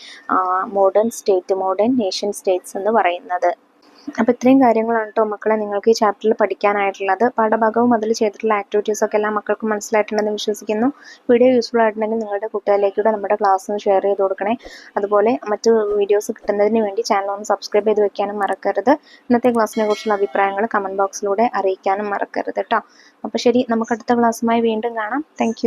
മോഡേൺ നേഷൻ സ്റ്റേറ്റ്സ് എന്ന് പറയുന്നത്. അപ്പോൾ ഇത്രയും കാര്യങ്ങളാണ് കേട്ടോ മക്കളെ നിങ്ങൾക്ക് ഈ ചാപ്റ്ററിൽ പഠിക്കാനായിട്ടുള്ളത്. പാഠഭാഗവും അതിൽ ചെയ്തിട്ടുള്ള ആക്ടിവിറ്റീസൊക്കെ എല്ലാ മക്കൾക്കും മനസ്സിലായിട്ടുണ്ടെന്ന് വിശ്വസിക്കുന്നു. വീഡിയോ യൂസ്ഫുൾ ആയിട്ടുണ്ടെങ്കിൽ നിങ്ങളുടെ കൂട്ടുകാരിലേക്കൂടെ നമ്മുടെ ക്ലാസ് ഒന്ന് ഷെയർ ചെയ്ത് കൊടുക്കണേ. അതുപോലെ മറ്റു വീഡിയോസ് കിട്ടുന്നതിന് വേണ്ടി ചാനൽ ഒന്ന് സബ്സ്ക്രൈബ് ചെയ്ത് വെക്കാനും മറക്കരുത്. ഇന്നത്തെ ക്ലാസ്സിനെ കുറിച്ചുള്ള അഭിപ്രായങ്ങൾ കമൻറ്റ് ബോക്സിലൂടെ അറിയിക്കാനും മറക്കരുത് കേട്ടോ. അപ്പോൾ ശരി, നമുക്ക് അടുത്ത ക്ലാസ്സുമായി വീണ്ടും കാണാം. താങ്ക്